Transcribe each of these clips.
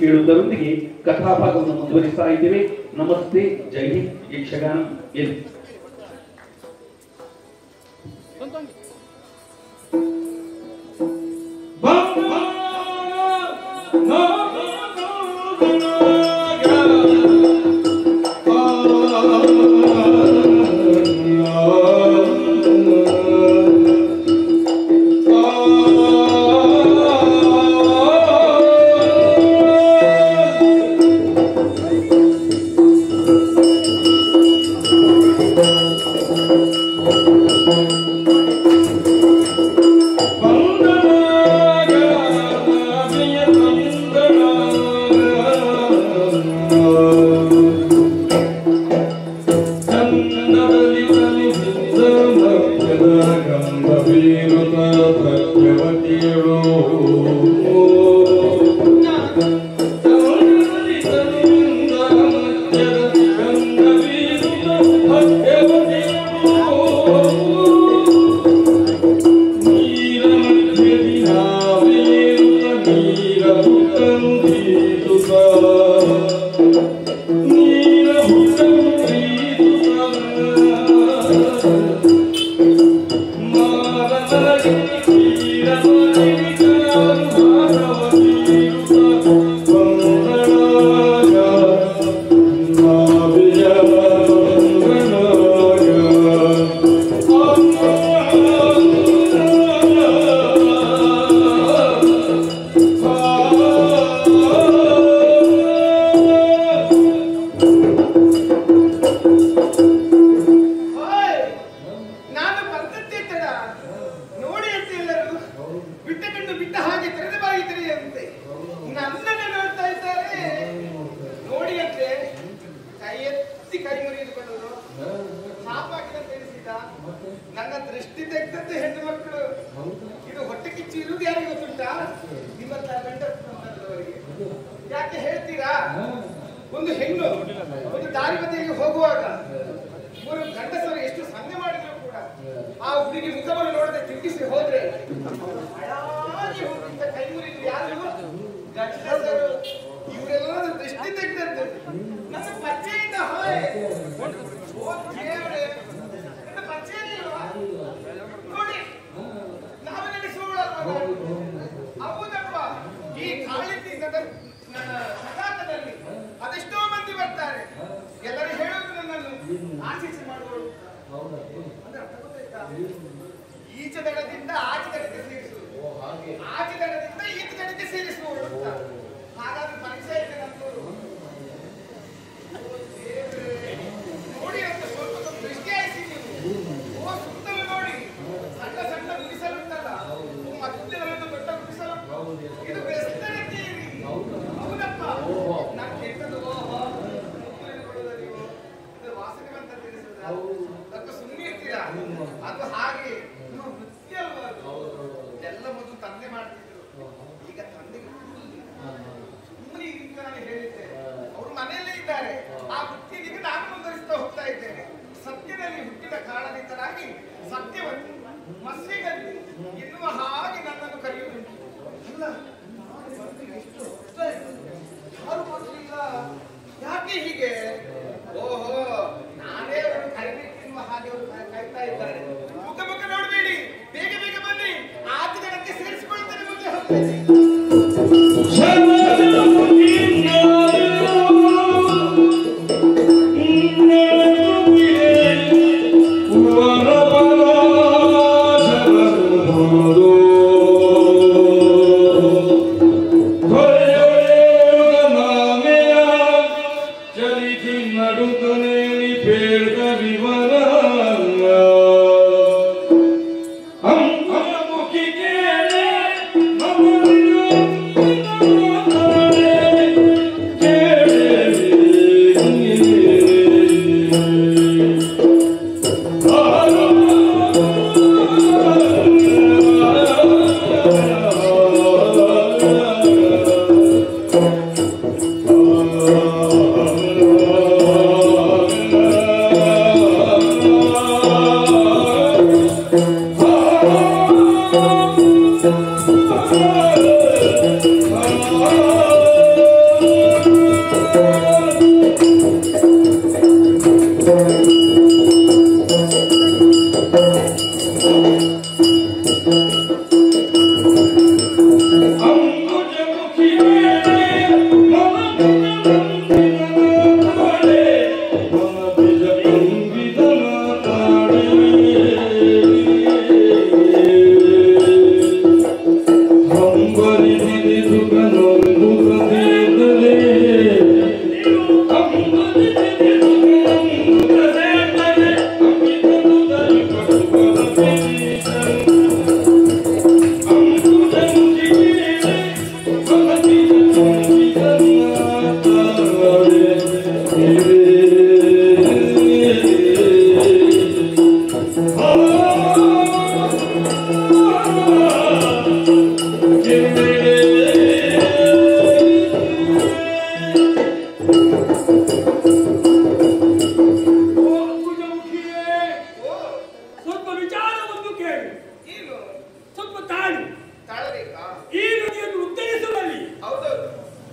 ಕೇಳುವುದರೊಂದಿಗೆ ಕಥಾಭಾಗವನ್ನು ಮುಂದುವರಿಸ್ತಾ ಇದ್ದೇವೆ. ನಮಸ್ತೆ, ಜೈ ಹಿಂದ್, ಯಕ್ಷಗಾನ ಎಲ್ಲಿ I'm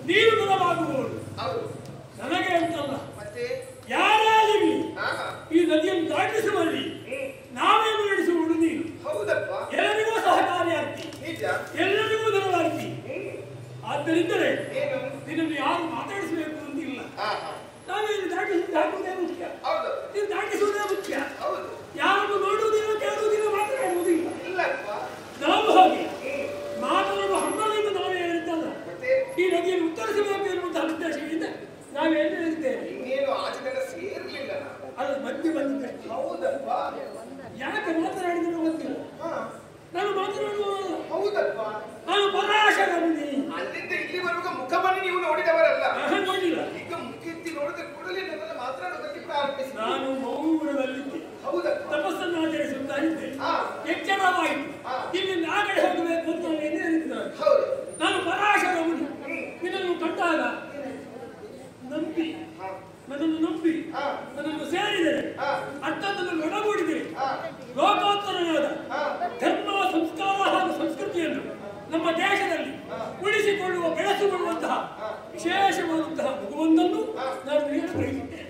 ನೀರು ದೂರವಾಗುವುದು. ನನಗೆ ಅಂತಲ್ಲ, ಯಾರಾಗಲಿ ಈ ನದಿಯನ್ನು ದಾಟಿಸುವಲ್ಲಿ ನಾವೇನು ನಡೆಸುವುದು ನೀನು. ಎಲ್ಲರಿಗೂ ಸಹಕಾರಿಯಾಗ್ತಿ, ಎಲ್ಲರಿಗೂ ದೂರವಾಗ್ತಿ. ಆದ್ದರಿಂದಲೇ ನಿನ್ನನ್ನು ಯಾರು ಮಾತಾಡಿಸಬೇಕು ಅಂತಿಲ್ಲ. ನಾವೇನು ದಾಟುವುದೇ ಮುಖ್ಯ, ನೀನು ದಾಟಿಸುವುದೇ ಮುಖ್ಯ. ಯಾರನ್ನು ನೋಡುವುದಿಲ್ಲ, ಕೇಳುವುದಿಲ್ಲ, ಮಾತನಾಡುವುದಿಲ್ಲ. ನಾವು ಹಾಗೆ ಮಾತನಾಡುವ ಹಮ್ಮಲಿಂದ ನಾವೇ ಹೇಳಿದ್ದಲ್ಲ, ಈ ನದಿಯನ್ನು ಉತ್ತರಿಸಬೇಕು ಎನ್ನುವಂತಹ ಉದ್ದೇಶದಿಂದ ನಾವೇನು ಹೇಳಿದ್ದೇವೆ. ಅದು ಮಧ್ಯೆ ಬಂದಿದ್ದೆ. ಯಾಕೆ ಮಾತನಾಡಿದ್ರು ಗೊತ್ತಿಲ್ಲ. ನಾನು ಮಾತನಾಡುವ ನಾನು ಪರಾಶರ ಮುನಿ. ಅಲ್ಲಿಂದ ಇಲ್ಲಿವರೆಗೂ ಮುಖವನ್ನು ನೀವು ನೋಡಿದವರಲ್ಲ. ನೋಡಿಲ್ಲ. ಈಗ ಮುಖೆತ್ತಿ ನೋಡಿದ ಕೂಡಲೇ ನನ್ನೆಲ್ಲ ಮಾತನಾಡೋದಕ್ಕೆ ಪ್ರಾರಂಭಿಸಿ. ನಾನು ಮೌನದಲ್ಲಿದ್ದೆ, ತಪಸ್ಸನ್ನು ಆಚರಿಸುತ್ತಾ ಇದ್ದೆ. ಎಚ್ಚರವಾಯಿತು, ಇಲ್ಲಿಂದ ಆ ಕಡೆ ಹೋಗಬೇಕು ಅಂತ ನಾನು ಎಲ್ಲಿ ಹೇಳಿದ್ದಾರೆ. ನಾನು ಪರಾಶರ ಮುನಿ. ನಿನ್ನನ್ನು ಕಂಡಾಗ ನಂಬಿ, ನನ್ನನ್ನು ನಂಬಿ, ನನ್ನನ್ನು ಸೇರಿದರೆ, ಅರ್ಥದಲ್ಲಿ ಒಡಗೂಡಿದರೆ, ಲೋಕೋತ್ತರನಾದ ಧರ್ಮ, ಸಂಸ್ಕಾರ ಹಾಗೂ ಸಂಸ್ಕೃತಿಯನ್ನು ನಮ್ಮ ದೇಶದಲ್ಲಿ ಉಳಿಸಿಕೊಳ್ಳುವ, ಬೆಳೆಸಿಕೊಳ್ಳುವಂತಹ ವಿಶೇಷವಾದಂತಹ ಮಗುವೊಂದನ್ನು ನಾನು ನೀಡಲು ಬಯಸುತ್ತೇನೆ.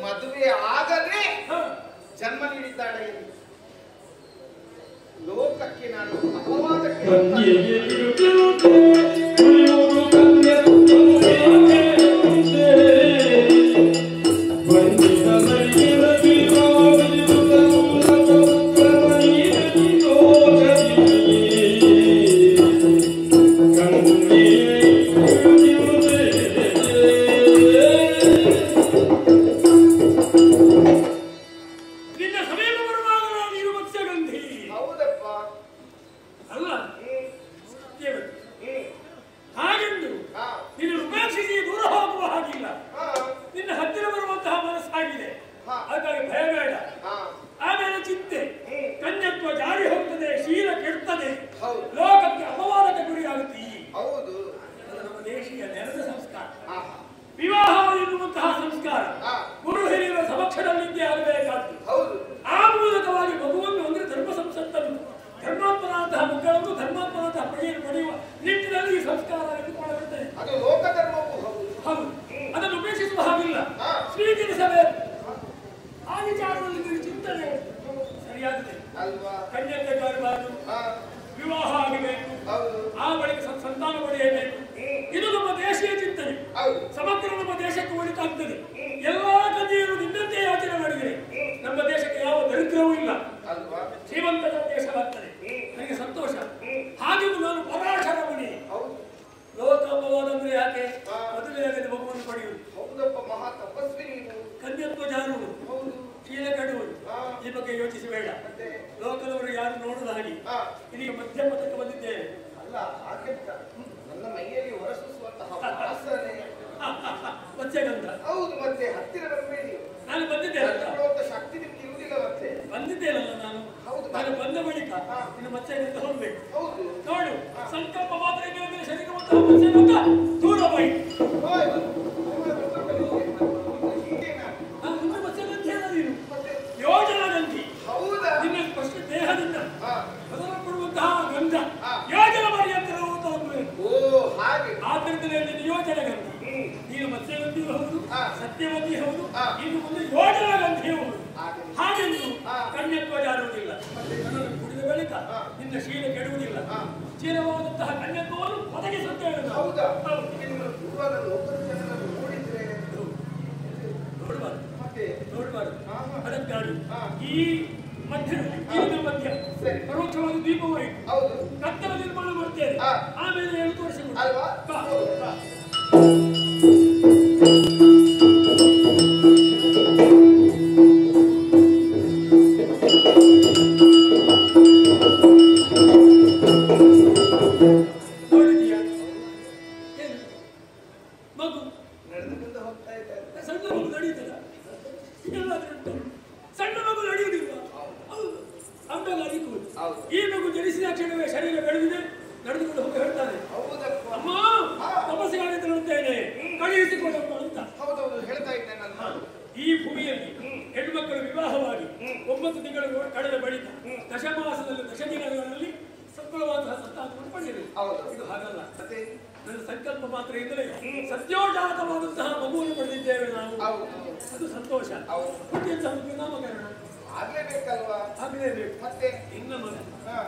ಮದುವೆ ಆಗದೆ ಜನ್ಮ ನೀಡಿದ್ದಾಳೆ. ಲೋಕಕ್ಕೆ ನಾನು ಅಪವಾದಕ್ಕೆ ಅಲ್ವಾ? ಕನ್ಯಕ್ಕೆ ಬರಬಾರದು, ಹಾ, ವಿವಾಹ ಆಗಬೇಕು, ಹೌದು ಆ ಬಳಿಕ ಸಂತಾನ ಪಡೆಯಬೇಕು. ಇದು ನಮ್ಮ ದೇಶೀಯ ಚಿಂತನೆ. ಹೌದು. ಸಮಗ್ರ ನಮ್ಮ ದೇಶಕ್ಕೆ ಒಳಿತಾಗ್ತದೆ. ಎಲ್ಲಾ ಕನ್ಯೆಯರು ನಿನ್ನಂತೆ ಯೋಚನೆ ಮಾಡಿದರೆ ನಮ್ಮ ದೇಶಕ್ಕೆ ಯಾವ ದರಿದ್ರವೂ ಇಲ್ಲ, ಅಲ್ವಾ? ಶ್ರೀಮಂತರ ದೇಶವಾಗ್ತದೆ. ನನಗೆ ಸಂತೋಷ. ಹಾಗೆಯೂ ನಾನು ಪರಾಶರ ಮುನಿ. ಹೌದು ಲೋಕಂಬವಾದಂದ್ರೆ ಯಾಕೆ? ಹಾ. ಮದುವೆಯಾಗದೆ ಮಗುವನ್ನು ಪಡೆಯುವುದು, ಹೌದಪ್ಪ, ಮಹಾ ತಪಸ್ವಿ ನೀವು. ಕನ್ಯತ್ವ ಜಾರುವುದು, ಹೌದು. ಶೀಲ ಕೆಡುವುದು. ಹಾ. ಈ ಬಗ್ಗೆ ಯೋಚಿಸಬೇಡ. ಮತ್ತೆ ಲೋಕದವರು ಯಾರು ನೋಡುದ ಹಾಗೆ ಹಾ, ಇದೀಗ ಮಧ್ಯಮತಕ್ಕೆ ಬಂದಿದ್ದೇನೆ. ಅಲ್ಲ ಹಾಗೆಂತ ನನ್ನ ಮೈಯಲ್ಲಿ ಹೊರಸೂಸುವಂತಹ ವಾಸನೆ. ಮತ್ಸ್ಯಗಂಧ. ಹೌದು, ಮತ್ತೆ ಹತ್ತಿರ ಬರಬೇಡಿ. ನಾನು ಬಂದಿದ್ದೇನೆ ತಗೊಳ್ಳುವಂತ ಶಕ್ತಿ ನಿಮ್ಗೆ ಇರುವುದಿಲ್ಲ ಮತ್ತೆ. ಬಂದಿದ್ದೇನಲ್ಲ ನಾನು. ಹೌದು. ನಾನು ಬಂದ ಬಳಿಕ ಹಾ. ಇನ್ನು ಮತ್ಸ್ಯಗಂಧ ಹೋಗ್ಬೇಕು. ಹೌದು. ನೋಡು, ಸಂಕಲ್ಪ ಮಾತ್ರ ಇದೆ, ಶರೀರವಂತಹ ಮತ್ಸ್ಯಗಂಧ ದೂರ ಬೈ. ಹೋಯ್, ಅವಳ ಪುಸ್ತಕದಲ್ಲಿ ಹೀಗೇನಾ? ನಿನ್ನ ಮತ್ಸ್ಯಗಂಧ ನೀನು ಮತ್ತೆ ಯೋಜನಾ ಗಂಧಿ. ಹೌದಾ? ನಿನ್ನ ಸ್ಪಷ್ಟ ದೇಹದಿಂದ ಹಾ. ಬದಲಾಗುವಂತಹ ಗಂಧ ಹಾ. ಯೋಜನ ಪರ್ಯಂತರ ಹೋಗಬೇಕು. ಓ ಹಾಗೆ. ಆದ್ದರಿಂದಲೇ ನಿನ್ನ ಯೋಜನ ಗಂಧಿ. ನೀನು ಮತ್ಸ್ಯಗಂಧಿಯೂ ಹೌದು, ಹಾ. ಸತ್ಯವತಿ ಹೌದು, ಹಾ. ಇನ್ನು ಮುಂದೆ ಯೋಜನ ಗಂಧಿಯೂ ಹೌದು. ಹಾಗೆ. ಹಾಗೆಂದು ಹಾ. ಕನ್ಯತ್ವ ಜಾರುವುದಿಲ್ಲ. ನನ್ನನ್ನು ಕುಡಿದ ಬಳಿಕ ಹಾ. ನಿನ್ನ ಶೀಲ ಕೆಡುವುದಿಲ್ಲ. ಹಾ. ಚಿರವಾದಂತಹ ಕನ್ಯತ್ವವನ್ನು ಒದಗಿಸುತ್ತೇವೆ ನಾವು. ಹೌದಾ? ಹೌದು. ಈಗ ನಿಮ್ಮ ಪೂರ್ವದ ಲೋಕದ ಜನರನ್ನು ನೋಡಿದ್ರೆ ನೋಡಬಾರ್ದು, ಮತ್ತೆ ನೋಡಬಾರ್ದು. ಹಾ, ಹಾ. ಅದಕ್ಕಾಗಿ ಹಾ. ಈ ಮಧ್ಯದಲ್ಲಿ ಈಗಿನ ಮಧ್ಯ ಸರಿ. ಪರೋಕ್ಷವಾದ ದೀಪವಾಗಿ ಹೌದು ಕತ್ತಲ ನಿರ್ಮಾಣ ಮಾಡ್ತೇವೆ. ಹಾ. ಆಮೇಲೆ ಏನು ತೋರಿಸಿಕೊಡು. ಅಲ್ವಾ? ಬಾ. ಬಾ. ನೋಡಿದ್ಯಾ? ಏನು? ಮಗು ನಡೆದುಕೊಂಡು ಹೋಗ್ತಾ ಇದ್ದಾರೆ. ಸಣ್ಣ ಮಗು ನಡೆಯುತ್ತದ? ಎಲ್ಲಾದ್ರೂ ಉಂಟು? ಸಣ್ಣ ಮಗು ನಡೆಯುವುದಿಲ್ಲ. ಹೌದು, ಅಂಗಲಾಗಿ ಕೂತು. ಹೌದು. ಈ ಮಗು ಜನಿಸಿದ ಕ್ಷಣವೇ ಶರೀರ ಬೆಳೆದಿದೆ, ನಡೆದುಕೊಂಡು ಹೋಗಿ ಹೇಳ್ತಾನೆ, ಹೌದಪ್ಪ. ಅಮ್ಮ ಹಾ. ತಪಸ್ಸಿಗಾಗಿ ತೆರಳುತ್ತೇನೆ, ಕಳುಹಿಸಿಕೊಡಮ್ಮ ಅಂತ. ಹೌದೌದು, ಹೇಳ್ತಾ ಇದ್ದೆ ನಾನು. ಈ ಭೂಮಿಯಲ್ಲಿ ಹೆಣ್ಣುಮಕ್ಕಳು ವಿವಾಹವಾಗಿ 9 ತಿಂಗಳು ಕಳೆದ ಬಳಿಕ ದಶಮಾಸದಲ್ಲಿ 10 ದಿನಗಳಲ್ಲಿ ಸಫಲವಾದಂತಹ ಸಂತಾನವನ್ನು ಪಡೆಯಬೇಕು. ಹೌದು. ಇದು ಹಾಗಲ್ಲ. ಮತ್ತೆ ನನ್ನ ಸಂಕಲ್ಪ ಮಾತ್ರದಿಂದಲೇ ಸದ್ಯೋಜಾತವಾದಂತಹ ಮಗುವನ್ನು ಪಡೆದಿದ್ದೇವೆ ನಾವು. ಹೌದು. ಅದು ಸಂತೋಷ. ಹೌದು. ಹುಟ್ಟಿದಂತಹ ಮಗುವಿನ ನಾಮಕರಣ ಆಗ್ಲೇಬೇಕಲ್ವಾ? ಆಗಲೇಬೇಕು. ಮತ್ತೆ ಇನ್ನ ಮಗ ಹಾ,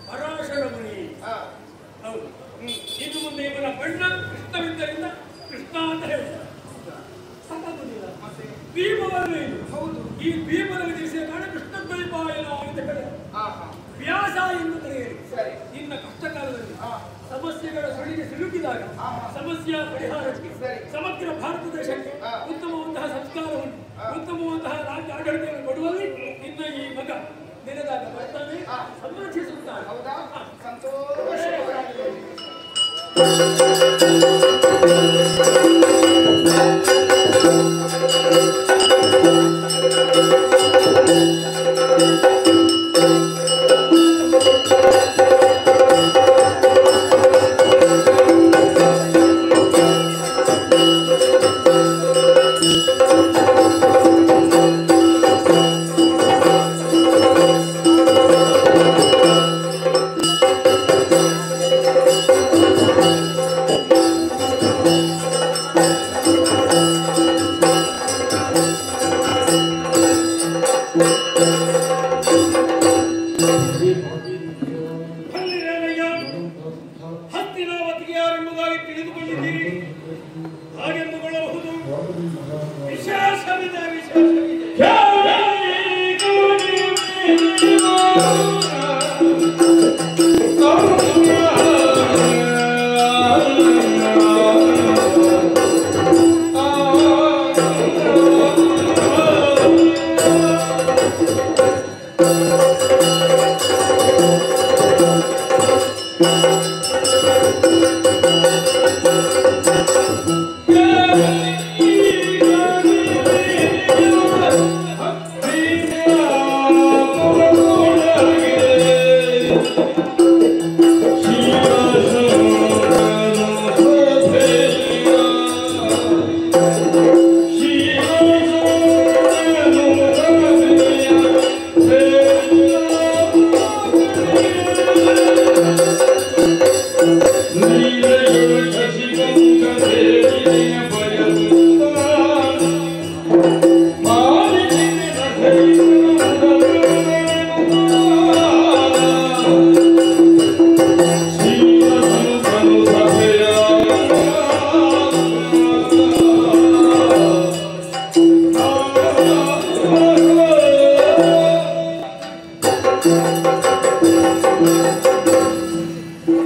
ಪರಾಶರ ಮುನಿ. ಹಾ, ಹೌದು. ಇನ್ನು ಮುಂದೆ ಇವರ ಬಣ್ಣ ಕೃಷ್ಣವಿದ್ದರಿಂದ ಕೃಷ್ಣ ಅಂತ ಹೇಳ್ತಾರೆ. ಸಾಕಾಗುವುದಿಲ್ಲ. ಮತ್ತೆ ದ್ವೀಪವನ್ನು ಇದು. ಹೌದು. ಈ ದ್ವೀಪದಲ್ಲಿ ಜನಿಸಿದ ಕಾರಣ ಕೃಷ್ಣ ದ್ವೀಪಾಯನ ಅಂತ ಹೇಳಿ ಹಾ, ಹಾ, ವ್ಯಾಸ ಎಂದು ಕರೆಯಿರಿ. ಸರಿ. ನಿನ್ನ ಕಷ್ಟ ಕಾಲದಲ್ಲಿ ಹಾ, ಸಮಸ್ಯೆಗಳ ಸುಳಿಗೆ ಸಿಲುಕಿದಾಗ ಹಾ. ಸಮಸ್ಯೆಯ ಪರಿಹಾರಕ್ಕೆ ಸರಿ. ಸಮಗ್ರ ಭಾರತ ದೇಶಕ್ಕೆ ಹಾ. ಉತ್ತಮವಂತಹ ಸಂಸ್ಕಾರವನ್ನು ಹಾ. ಉತ್ತಮವಂತಹ ರಾಜ್ಯ ಆಡಳಿತವನ್ನು ಕೊಡುವಲ್ಲಿ ನಿನ್ನ ಈ ಮಗ ನೆನೆದಾಗ ಬರ್ತಾನೆ, ಹಾ. ಸಂರಕ್ಷಿಸುತ್ತಾನೆ. ಹೌದಾ? ಹಾ. ಸಂತೋಷವಾಗಿದೆ. ಹಸ್ತಿನಾವತಿಗೆ ಯಾರೆಂಬುದಾಗಿ ತಿಳಿದುಕೊಂಡಿದ್ದೀರಿ. ಹಾಗೆಂದುಕೊಳ್ಳಬಹುದು. ವಿಶೇಷವಿದೆ, ವಿಶೇಷವಿದೆ.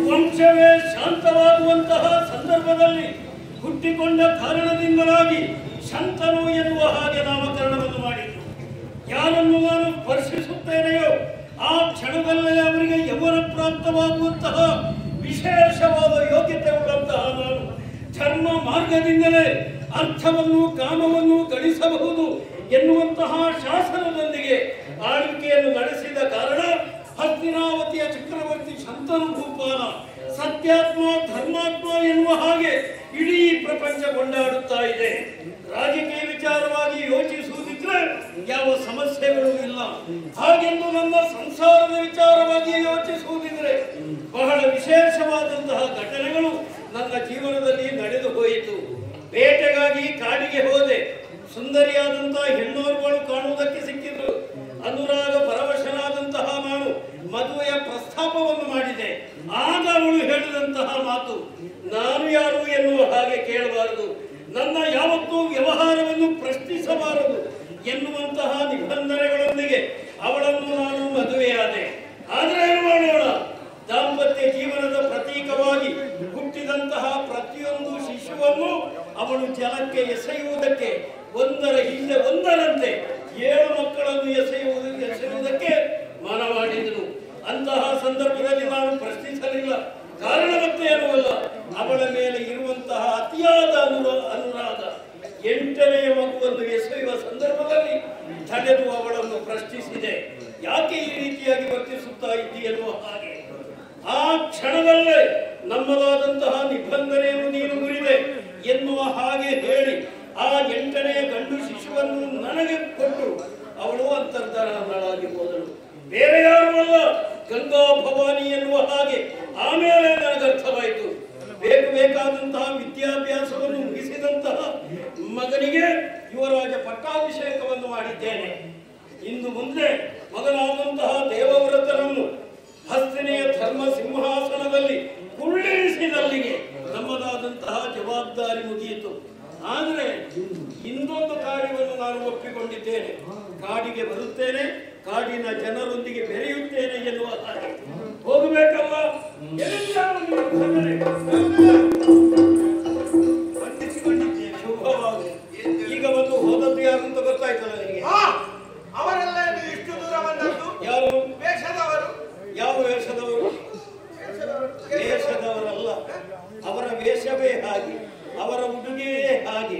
ವಂಶವೇ ಶಾಂತವಾಗುವಂತಹ ಸಂದರ್ಭದಲ್ಲಿ ಹುಟ್ಟಿಕೊಂಡ ಕಾರಣದಿಂದಲಾಗಿ ಶಂತನು ಎನ್ನುವ ಹಾಗೆ ನಾಮಕರಣವನ್ನು ಮಾಡಿದ್ರು. ಯಾರನ್ನು ನಾನು ಸ್ಪರ್ಶಿಸುತ್ತೇನೆಯೋ ಆ ಕ್ಷಣದಲ್ಲೇ ಅವರಿಗೆ ಯೌವನ ಪ್ರಾಪ್ತವಾಗುವಂತಹ ವಿಶೇಷವಾದ ಯೋಗ್ಯತೆ ಉಳ್ಳಂತಹ ನಾನು ಧರ್ಮ ಮಾರ್ಗದಿಂದಲೇ ಅರ್ಥವನ್ನು ಕಾಮವನ್ನು ಗಳಿಸಬಹುದು ಎನ್ನುವಂತಹ ಶಾಸನದೊಂದಿಗೆ ಆಳ್ವಿಕೆಯನ್ನು ನಡೆಸಿದ ಕಾರಣ ಹಸ್ತಿನಾವತಿಯ ಚಕ್ರವರ್ತಿ ಶಂತನು ಭೂಪಾಲ ಸತ್ಯಾತ್ಮ ಧರ್ಮಾತ್ಮ ಎನ್ನುವ ಹಾಗೆ ಇಡೀ ಪ್ರಪಂಚ ಕೊಂಡಾಡುತ್ತಾ ಇದೆ. ರಾಜಕೀಯ ವಿಚಾರವಾಗಿ ಯೋಚಿಸುವುದಿದ್ರೆ ಯಾವ ಸಮಸ್ಯೆಗಳು ಇಲ್ಲ. ಹಾಗೆಂದು ನನ್ನ ಸಂಸಾರದ ವಿಚಾರವಾಗಿ ಯೋಚಿಸುವುದಿದ್ರೆ ಬಹಳ ವಿಶೇಷವಾದಂತಹ ಘಟನೆಗಳು ನನ್ನ ಜೀವನದಲ್ಲಿ ನಡೆದು ಹೋಯಿತು. ಬೇಟೆಗಾಗಿ ಕಾಡಿಗೆ ಹೋದೆ. ಸುಂದರಿಯಾದಂತಹ ಹೆಣ್ಣೋರ್ಗಳು ಕಾಣುವುದಕ್ಕೆ ಸಿಕ್ಕಿದ್ರು. ಅನುರಾಗ ಪರವಶನಾದಂತಹ ನಾನು ಮದುವೆಯ ಪ್ರಸ್ತಾಪವನ್ನು ಮಾಡಿದೆ. ಆಗ ಅವಳು ಹೇಳಿದಂತಹ ಮಾತು, ನಾನು ಯಾರು ಎನ್ನುವ ಹಾಗೆ ಕೇಳಬಾರದು, ನನ್ನ ಯಾವತ್ತೂ ವ್ಯವಹಾರವನ್ನು ಪ್ರಶ್ನಿಸಬಾರದು ಎನ್ನುವಂತಹ ನಿಬಂಧನೆಗಳೊಂದಿಗೆ ಅವಳನ್ನು ನಾನು ಮದುವೆಯಾದೆ. ಆದರೆ ಏನು ಮಾಡೋಣ, ದಾಂಪತ್ಯ ಜೀವನದ ಪ್ರತೀಕವಾಗಿ ಹುಟ್ಟಿದಂತಹ ಪ್ರತಿಯೊಂದು ಶಿಶುವನ್ನು ಅವಳು ಜಲಕ್ಕೆ ಎಸೆಯುವುದಕ್ಕೆ ಒಂದರ ಹಿಂದೆ ಒಂದರಂತೆ 7 ಮಕ್ಕಳನ್ನು ಎಸೆಯುವುದಕ್ಕೆ ಮನ ಮಾಡಿದನು. ಅಂತಹ ಸಂದರ್ಭದಲ್ಲಿ ನಾನು ಪ್ರಶ್ನಿಸಲಿಲ್ಲ. ಕಾರಣ ಮತ್ತೆ ಏನೂ ಅವಳ ಮೇಲೆ ಇರುವಂತಹ ಅತಿಯಾದ ಅನುರಾಗ 8ನೇ ಮಗುವನ್ನು ಎಸೆಯುವ ಸಂದರ್ಭದಲ್ಲಿ ತಡೆದು ಅವಳನ್ನು ಪ್ರಶ್ನಿಸಿದೆ. ಯಾಕೆ ಈ ರೀತಿಯಾಗಿ ವರ್ತಿಸುತ್ತಾ ಇದ್ದಿ ಎನ್ನುವ ಹಾಗೆ. ಆ ಕ್ಷಣದಲ್ಲೇ ನಮ್ಮದಾದಂತಹ ನಿಬಂಧನೆಯನ್ನು ನೀನು ಮುರಿದೆ ಎನ್ನುವ ಹಾಗೆ ಹೇಳಿ ಆ 8ನೇ ಗಂಡು ಶಿಶುವನ್ನು ನನಗೆ ಕೊಟ್ಟು ಅವಳು ಅಂತರ್ಧಾನಳಾಗಿ ಹೋದಳು. ಬೇರೆ ಯಾರು ಅಲ್ಲ, ಗಂಗಾ ಭವಾನಿ ಎನ್ನುವ ಹಾಗೆ ಆಮೇಲೆ ನನಗರ್ಥವಾಯಿತು. ಬೇಕಾದಂತಹ ವಿದ್ಯಾಭ್ಯಾಸವನ್ನು ಮುಗಿಸಿದಂತಹ ಮಗನಿಗೆ ಯುವರಾಜ ಪಟ್ಟಾಭಿಷೇಕವನ್ನು ಮಾಡಿದ್ದೇನೆ. ಇನ್ನು ಮುಂದೆ ಮಗನಾದಂತಹ ದೇವವ್ರತನನ್ನು ಹಸ್ತಿನೆಯ ಧರ್ಮ ಸಿಂಹಾಸನದಲ್ಲಿ ಕುಳ್ಳಿರಿಸಿದಲ್ಲಿಗೆ ನಮ್ಮದಾದಂತಹ ಜವಾಬ್ದಾರಿ ಮುಗಿಯಿತು. ಆದರೆ ಇನ್ನೊಂದು ಕಾರ್ಯವನ್ನು ನಾನು ಒಪ್ಪಿಕೊಂಡಿದ್ದೇನೆ. ಕಾಡಿಗೆ ಬರುತ್ತೇನೆ, ಕಾಡಿನ ಜನರೊಂದಿಗೆ ಬೆರೆಯುತ್ತೇನೆ ಎನ್ನುವ ಹಾಗೆ ಹೋಗಬೇಕಲ್ಲ. ಶುಭವಾಗಲಿ. ಈಗ ಒಂದು ಹೋದದ್ದು ಯಾರು ಅಂತ ಗೊತ್ತಾಯ್ತಲ್ಲ ನಿಮಗೆ? ಅವರೆಲ್ಲ ಇಷ್ಟು ದೂರ ಬಂದದ್ದು ಯಾರು? ವೇಷದವರು. ಯಾವ ವೇಷದವರು? ವೇಷದವರಲ್ಲ, ಅವರ ವೇಷವೇ ಹಾಗೆ, ಅವರ ಉಡುಗೆಯೇ ಹಾಗೆ.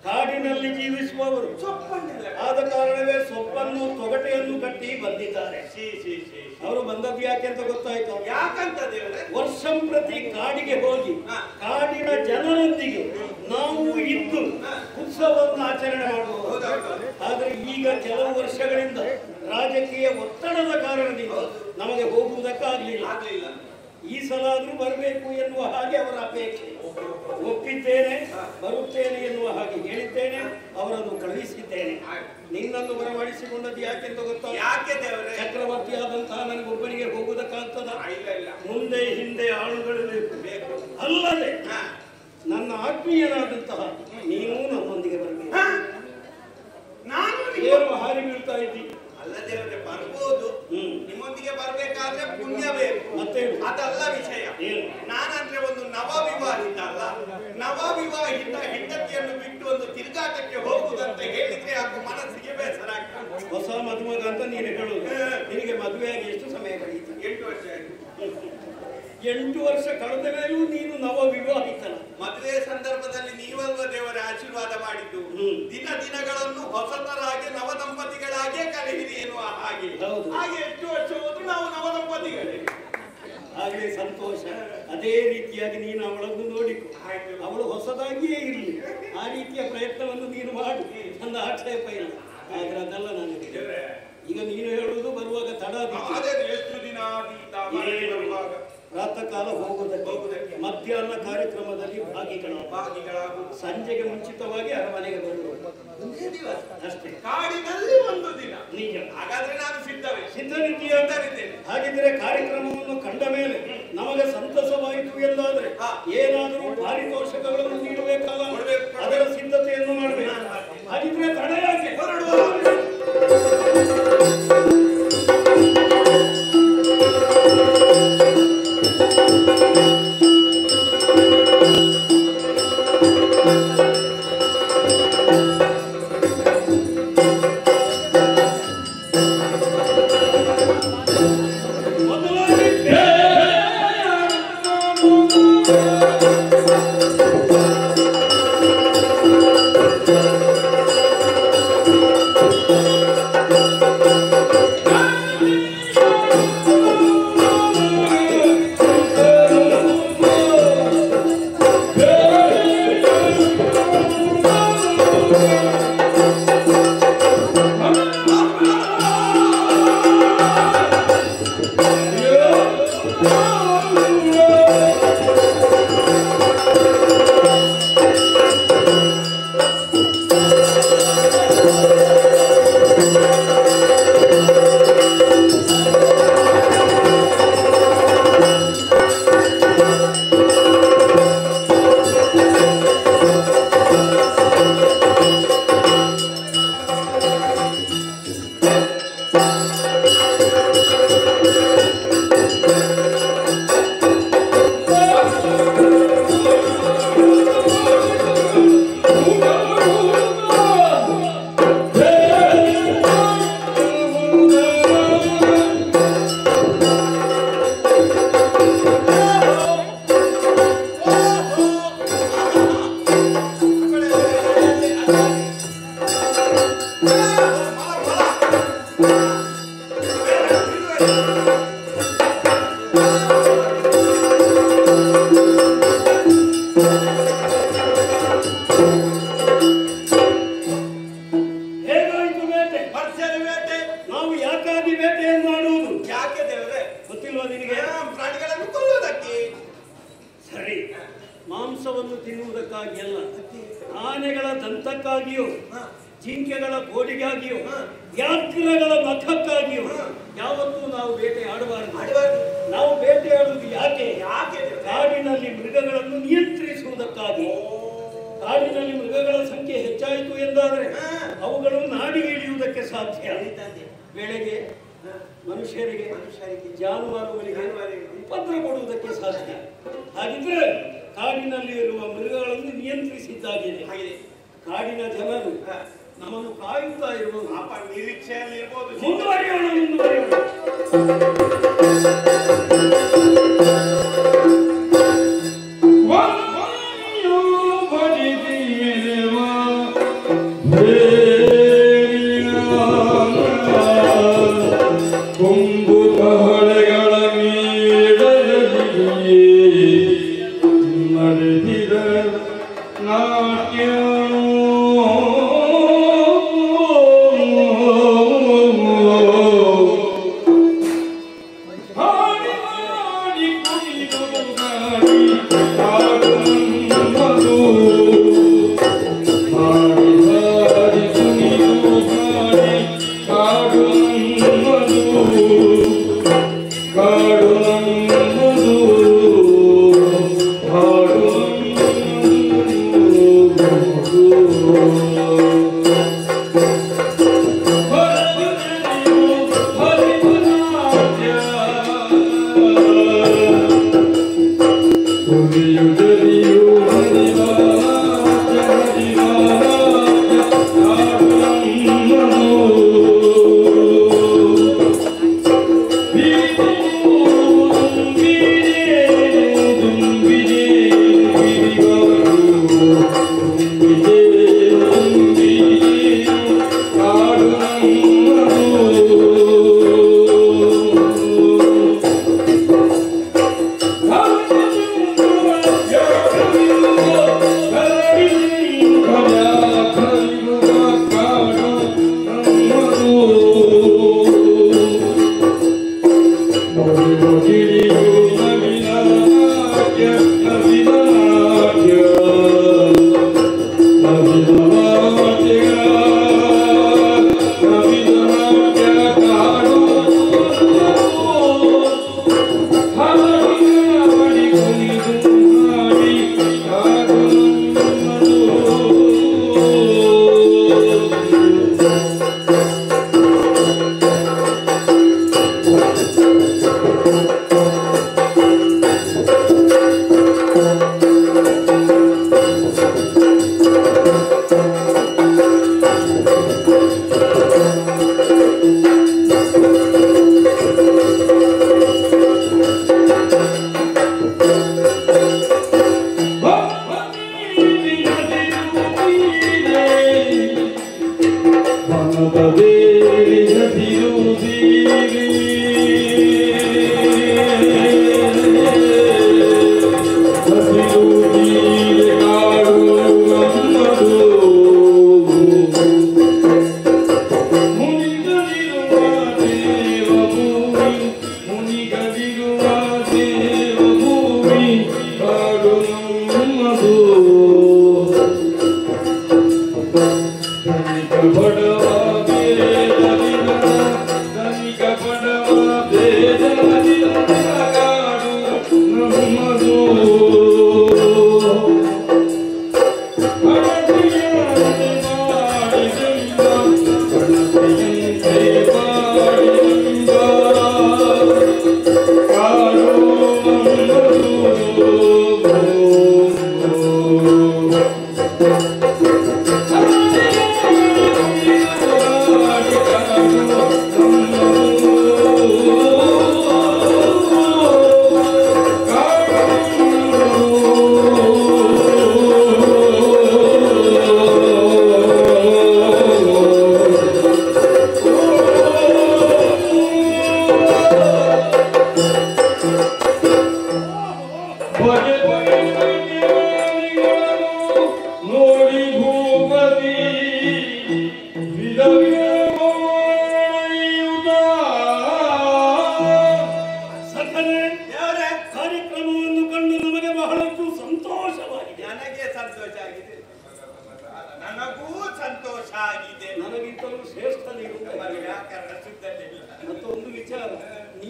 ಕಾಡಿನಲ್ಲಿ ಜೀವಿಸುವವರು. ಆದ ಕಾರಣವೇ ಸೊಪ್ಪನ್ನು ತೊಗಟೆಯನ್ನು ಕಟ್ಟಿ ಬಂದಿದ್ದಾರೆ. ಅವರು ಬಂದದ್ದು ಯಾಕೆ ಅಂತ ಗೊತ್ತಾಯ್ತು? ಯಾಕಂತ ದೇವರೇ? ವರ್ಷಂ ಪ್ರತಿ ಕಾಡಿಗೆ ಹೋಗಿ ಕಾಡಿನ ಜನರೊಂದಿಗೆ ನಾವು ಇದ್ದು ಉತ್ಸವವನ್ನು ಆಚರಣೆ ಮಾಡಬಹುದು. ಆದ್ರೆ ಈಗ ಕೆಲವು ವರ್ಷಗಳಿಂದ ರಾಜಕೀಯ ಒತ್ತಡದ ಕಾರಣದಿಂದ ನಮಗೆ ಹೋಗುವುದಕ್ಕಾಗಲಿಲ್ಲ. ಈ ಸಲ ಆದ್ರೂ ಬರಬೇಕು ಎನ್ನುವ ಹಾಗೆ ಅವರ ಅಪೇಕ್ಷೆ. ಒಪ್ಪಿದ್ದೇನೆ, ಬರುತ್ತೇನೆ ಎನ್ನುವ ಹಾಗೆ ಹೇಳಿದ್ದೇನೆ. ಅವರನ್ನು ಕಳುಹಿಸಿದ್ದೇನೆ. ನಿನ್ನನ್ನು ಬರಮಾಡಿಸಿಕೊಂಡದ್ದು ಯಾಕೆಂತ ಗೊತ್ತಾ? ಯಾಕೆ ದೇವರೇ? ಚಕ್ರವರ್ತಿ ಆದಂತಹ ನನಗೊಬ್ಬನಿಗೆ ಹೋಗುವುದಕ್ಕಾಗ್ತದ? ಮುಂದೆ ಹಿಂದೆ ಆಳುಗಳು ಬೇಕು. ಅಲ್ಲದೆ ನನ್ನ ಆತ್ಮೀಯನಾದಂತಹ ನೀನು ನಮ್ಮೊಂದಿಗೆ ಬರಬೇಕು. ನಾನು ಏನು ಹಾರಿ ಬೀಳ್ತಾ ಇದ್ದೀನಿ? ಅಲ್ಲ ದೇವರೇ, ಬರ್ಬೋದು. ನಿಮ್ಮೊಂದಿಗೆ ಬರ್ಬೇಕಾದ್ರೆ ಪುಣ್ಯ ಬೇಕು. ಮತ್ತೆ ಅದಲ್ಲ ವಿಷಯ. ನಾನಂದ್ರೆ ಒಂದು ನವವಿವಾಹಿತ ಅಲ್ಲ. ನವವಿವಾಹಿತ ಹೆಂಡತಿಯನ್ನು ಬಿಟ್ಟು ಒಂದು ತಿರುಗಾಟಕ್ಕೆ ಹೋಗುವುದಂತ ಹೇಳಿದ್ರೆ ಯಾಕೆ ಮನಸ್ಸಿಗೆ ಬೇಸರ ಆಗ್ತದೆ. ಹೊಸ ಮದುಮಗ ಅಂತ ನೀನು ಹೇಳುದು. ನಿನಗೆ ಮದುವೆಯಾಗಿ ಎಷ್ಟು ಸಮಯ ಕಳೆಯಿತು? 8 ವರ್ಷ ಆಯ್ತು. 8 ವರ್ಷ ಕಳೆದ ಮೇಲೂ ನೀನು ನವ ವಿವಾಹಿತನ. ಮದುವೆ ಸಂದರ್ಭದಲ್ಲಿ ನೀವಲ್ವ ದೇವರ ಆಶೀರ್ವಾದ ಮಾಡಿದ್ದು. ದಿನಗಳನ್ನು ಹೊಸತರಾಗಿ ನವದಂಪತಿಗಳಾಗಿಯೇ ಕಳೆಯಿರಿ ಎನ್ನುವ ಹಾಗೆ. ಹಾಗೆ 8 ವರ್ಷ ಹೋದ್ರು ನಾವು ನವದಂಪತಿಗಳೇ. ಹಾಗೆ ಸಂತೋಷ. ಅದೇ ರೀತಿಯಾಗಿ ನೀನು ಅವಳನ್ನು ನೋಡಿಕೊ. ಅವಳು ಹೊಸದಾಗಿಯೇ ಇರಲಿ, ಆ ರೀತಿಯ ಪ್ರಯತ್ನವನ್ನು ನೀನು ಮಾಡಿ. ನನ್ನ ಆಕ್ಷೇಪ ಇಲ್ಲ. ಆದ್ರೆ ಅದಲ್ಲ ನನಗೆ. ಈಗ ನೀನು ಹೇಳುವುದು ಬರುವಾಗ ತಡ. ಎಷ್ಟು ದಿನ ಪ್ರಾತಃ ಕಾಲ ಹೋಗುವುದಕ್ಕೆ, ಮಧ್ಯಾಹ್ನ ಕಾರ್ಯಕ್ರಮದಲ್ಲಿ ಭಾಗಿಗಳಾಗುವುದು, ಸಂಜೆಗೆ ಮುಂಚಿತವಾಗಿ ಅರಮನೆಗೆ ಬರುವುದು ಅಷ್ಟೇ. ಕಾಡಿನಲ್ಲಿ ಒಂದು ದಿನ. ನಿಜ. ಹಾಗಾದ್ರೆ ನಾನು ಸಿದ್ಧನಿದ್ದೀಯಂತರಿದ್ದೇನೆ. ಹಾಗಿದ್ರೆ ಕಾರ್ಯಕ್ರಮವನ್ನು ಕಂಡ ಮೇಲೆ ನಮಗೆ ಸಂತಸವಾಯಿತು ಎಂದಾದ್ರೆ ಏನಾದರೂ ಪಾರಿತೋಷಕಗಳನ್ನು ನೀಡಬೇಕಲ್ಲ, ಅದರ ಸಿದ್ಧತೆಯನ್ನು ಮಾಡಬೇಕು. ಹಾಗಿದ್ರೆ ತಡ ಯಾಕೆ? ಹೊರಡುವ ತಿನ್ನುವುದಕ್ಕಾಗಿ ಅಲ್ಲ, ಆನೆಗಳ ದಂತಕ್ಕಾಗಿಯೋ, ಜಿಂಕೆಗಳ ಗೋಡಿಗಾಗಿಯೋ, ವ್ಯಾಘ್ರಗಳ ಮಖಕ್ಕಾಗಿಯೋ ಯಾವತ್ತೂ ನಾವು ಬೇಟೆ ಆಡಬಾರದು. ನಾವು ಬೇಟೆಯಾಡುವುದು ಯಾಕೆ? ಕಾಡಿನಲ್ಲಿ ಮೃಗಗಳನ್ನು ನಿಯಂತ್ರಿಸುವುದಕ್ಕಾಗಿ. ಕಾಡಿನಲ್ಲಿ ಮೃಗಗಳ ಸಂಖ್ಯೆ ಹೆಚ್ಚಾಯಿತು ಎಂದಾದರೆ ಅವುಗಳು ನಾಡಿಗೆ ಇಳಿಯುವುದಕ್ಕೆ ಸಾಧ್ಯ. ಬೆಳೆಗೆ ಮನುಷ್ಯರಿಗೆ ಜಾನುವಾರುಗಳಿಗೆ ಉಪದ್ರ ಕೊಡುವುದಕ್ಕೆ ಸಾಧ್ಯ. ಹಾಗಿದ್ರೆ ಕಾಡಿನಲ್ಲಿ ಇರುವ ಮೃಗಗಳನ್ನು ನಿಯಂತ್ರಿಸಿದ್ದಾಗಿದೆ. ಕಾಡಿನ ಜನರು ನಮ್ಮನ್ನು ಕಾಯುತ್ತಾ ಇರುವುದು ನಿರೀಕ್ಷೆಯಲ್ಲಿ ಇರ್ಬೋದು. ಮುಂದುವರಿಯೋಣ.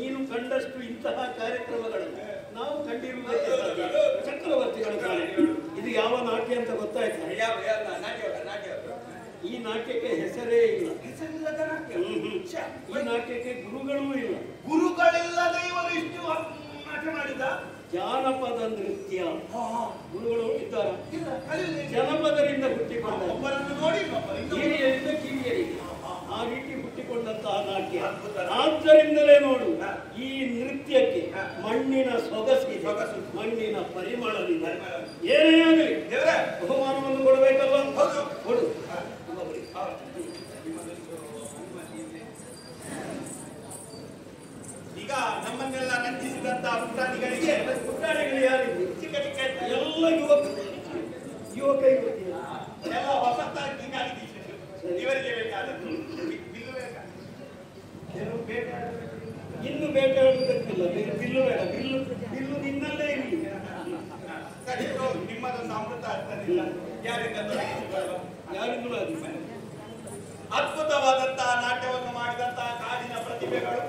ನೀನು ಕಂಡಷ್ಟು ಇಂತಹ ಕಾರ್ಯಕ್ರಮಗಳನ್ನು ನಾವು ಕಂಡಿರುವುದಕ್ಕೆ ಸಾಧ್ಯ. ಚಕ್ರವರ್ತಿಗಳು ಕಾಣೆ. ಇದು ಯಾವ ನಾಟ್ಯ ಅಂತ ಗೊತ್ತಾಯ್ತು. ಈ ನಾಟ್ಯಕ್ಕೆ ಹೆಸರೇ ಇಲ್ಲ. ಈ ನಾಟ್ಯಕ್ಕೆ ಗುರುಗಳೂ ಇಲ್ಲ. ಗುರುಗಳಿಲ್ಲದೆ ಇವರು ಇಷ್ಟು ನಾಟ್ಯ ಮಾಡಿದ ಜಾನಪದ ನೃತ್ಯ. ಗುರುಗಳು ಇದ್ದಾರೆ. ಜನಪದರಿಂದ ಹುಟ್ಟಿಕೊಂಡ ಒಬ್ಬರನ್ನು ನೋಡಿ ಕಿವಿಯರಿಂದ ಕಿವಿಯರಿಗೆ ಆ ರೀತಿ ಹುಟ್ಟಿಕೊಂಡಂತಹ ನಾಟ್ಯ. ಆದ್ದರಿಂದಲೇ ನೋಡು, ಈ ನೃತ್ಯಕ್ಕೆ ಮಣ್ಣಿನ ಸೊಗಸಿದೆ, ಮಣ್ಣಿನ ಪರಿಮಳವಿದೆ. ಏನೇ ಆಗಲಿ ಬಹುಮಾನವನ್ನು ಕೊಡಬೇಕಲ್ಲ, ಕೊಡು. ಈಗ ನಮ್ಮನ್ನೆಲ್ಲ ರಂಜಿಸಿದಂತಹ ಪುಟಾಣಿಗಳಿಗೆ ಯಾರಿದ್ರು? ಚಿಕ್ಕ ಚಿಕ್ಕ ಎಲ್ಲ ಯುವಕ ಎಲ್ಲ ಹೊಸತಾಗಿ ಇವರಿಗೆ ಬೇಕಾದದ್ದು ಇನ್ನು ಬೇಟೆಯಾಡುವುದಕ್ಕಿಲ್ಲ. ಬಿಲ್ಲು ಬೇಡ, ಬಿಲ್ಲು ನಿನ್ನಲ್ಲೇ ಇರಲಿ. ನಿಮ್ಮದೊಂದು ಅಮೃತ ಆಗ್ತದಿಲ್ಲ. ಯಾರಿಂದಲೂ ಅದ್ಭುತವಾದಂತಹ ನಾಟ್ಯವನ್ನು ಮಾಡಿದಂತಹ ಕಾಡಿನ ಪ್ರತಿಭೆಗಳು,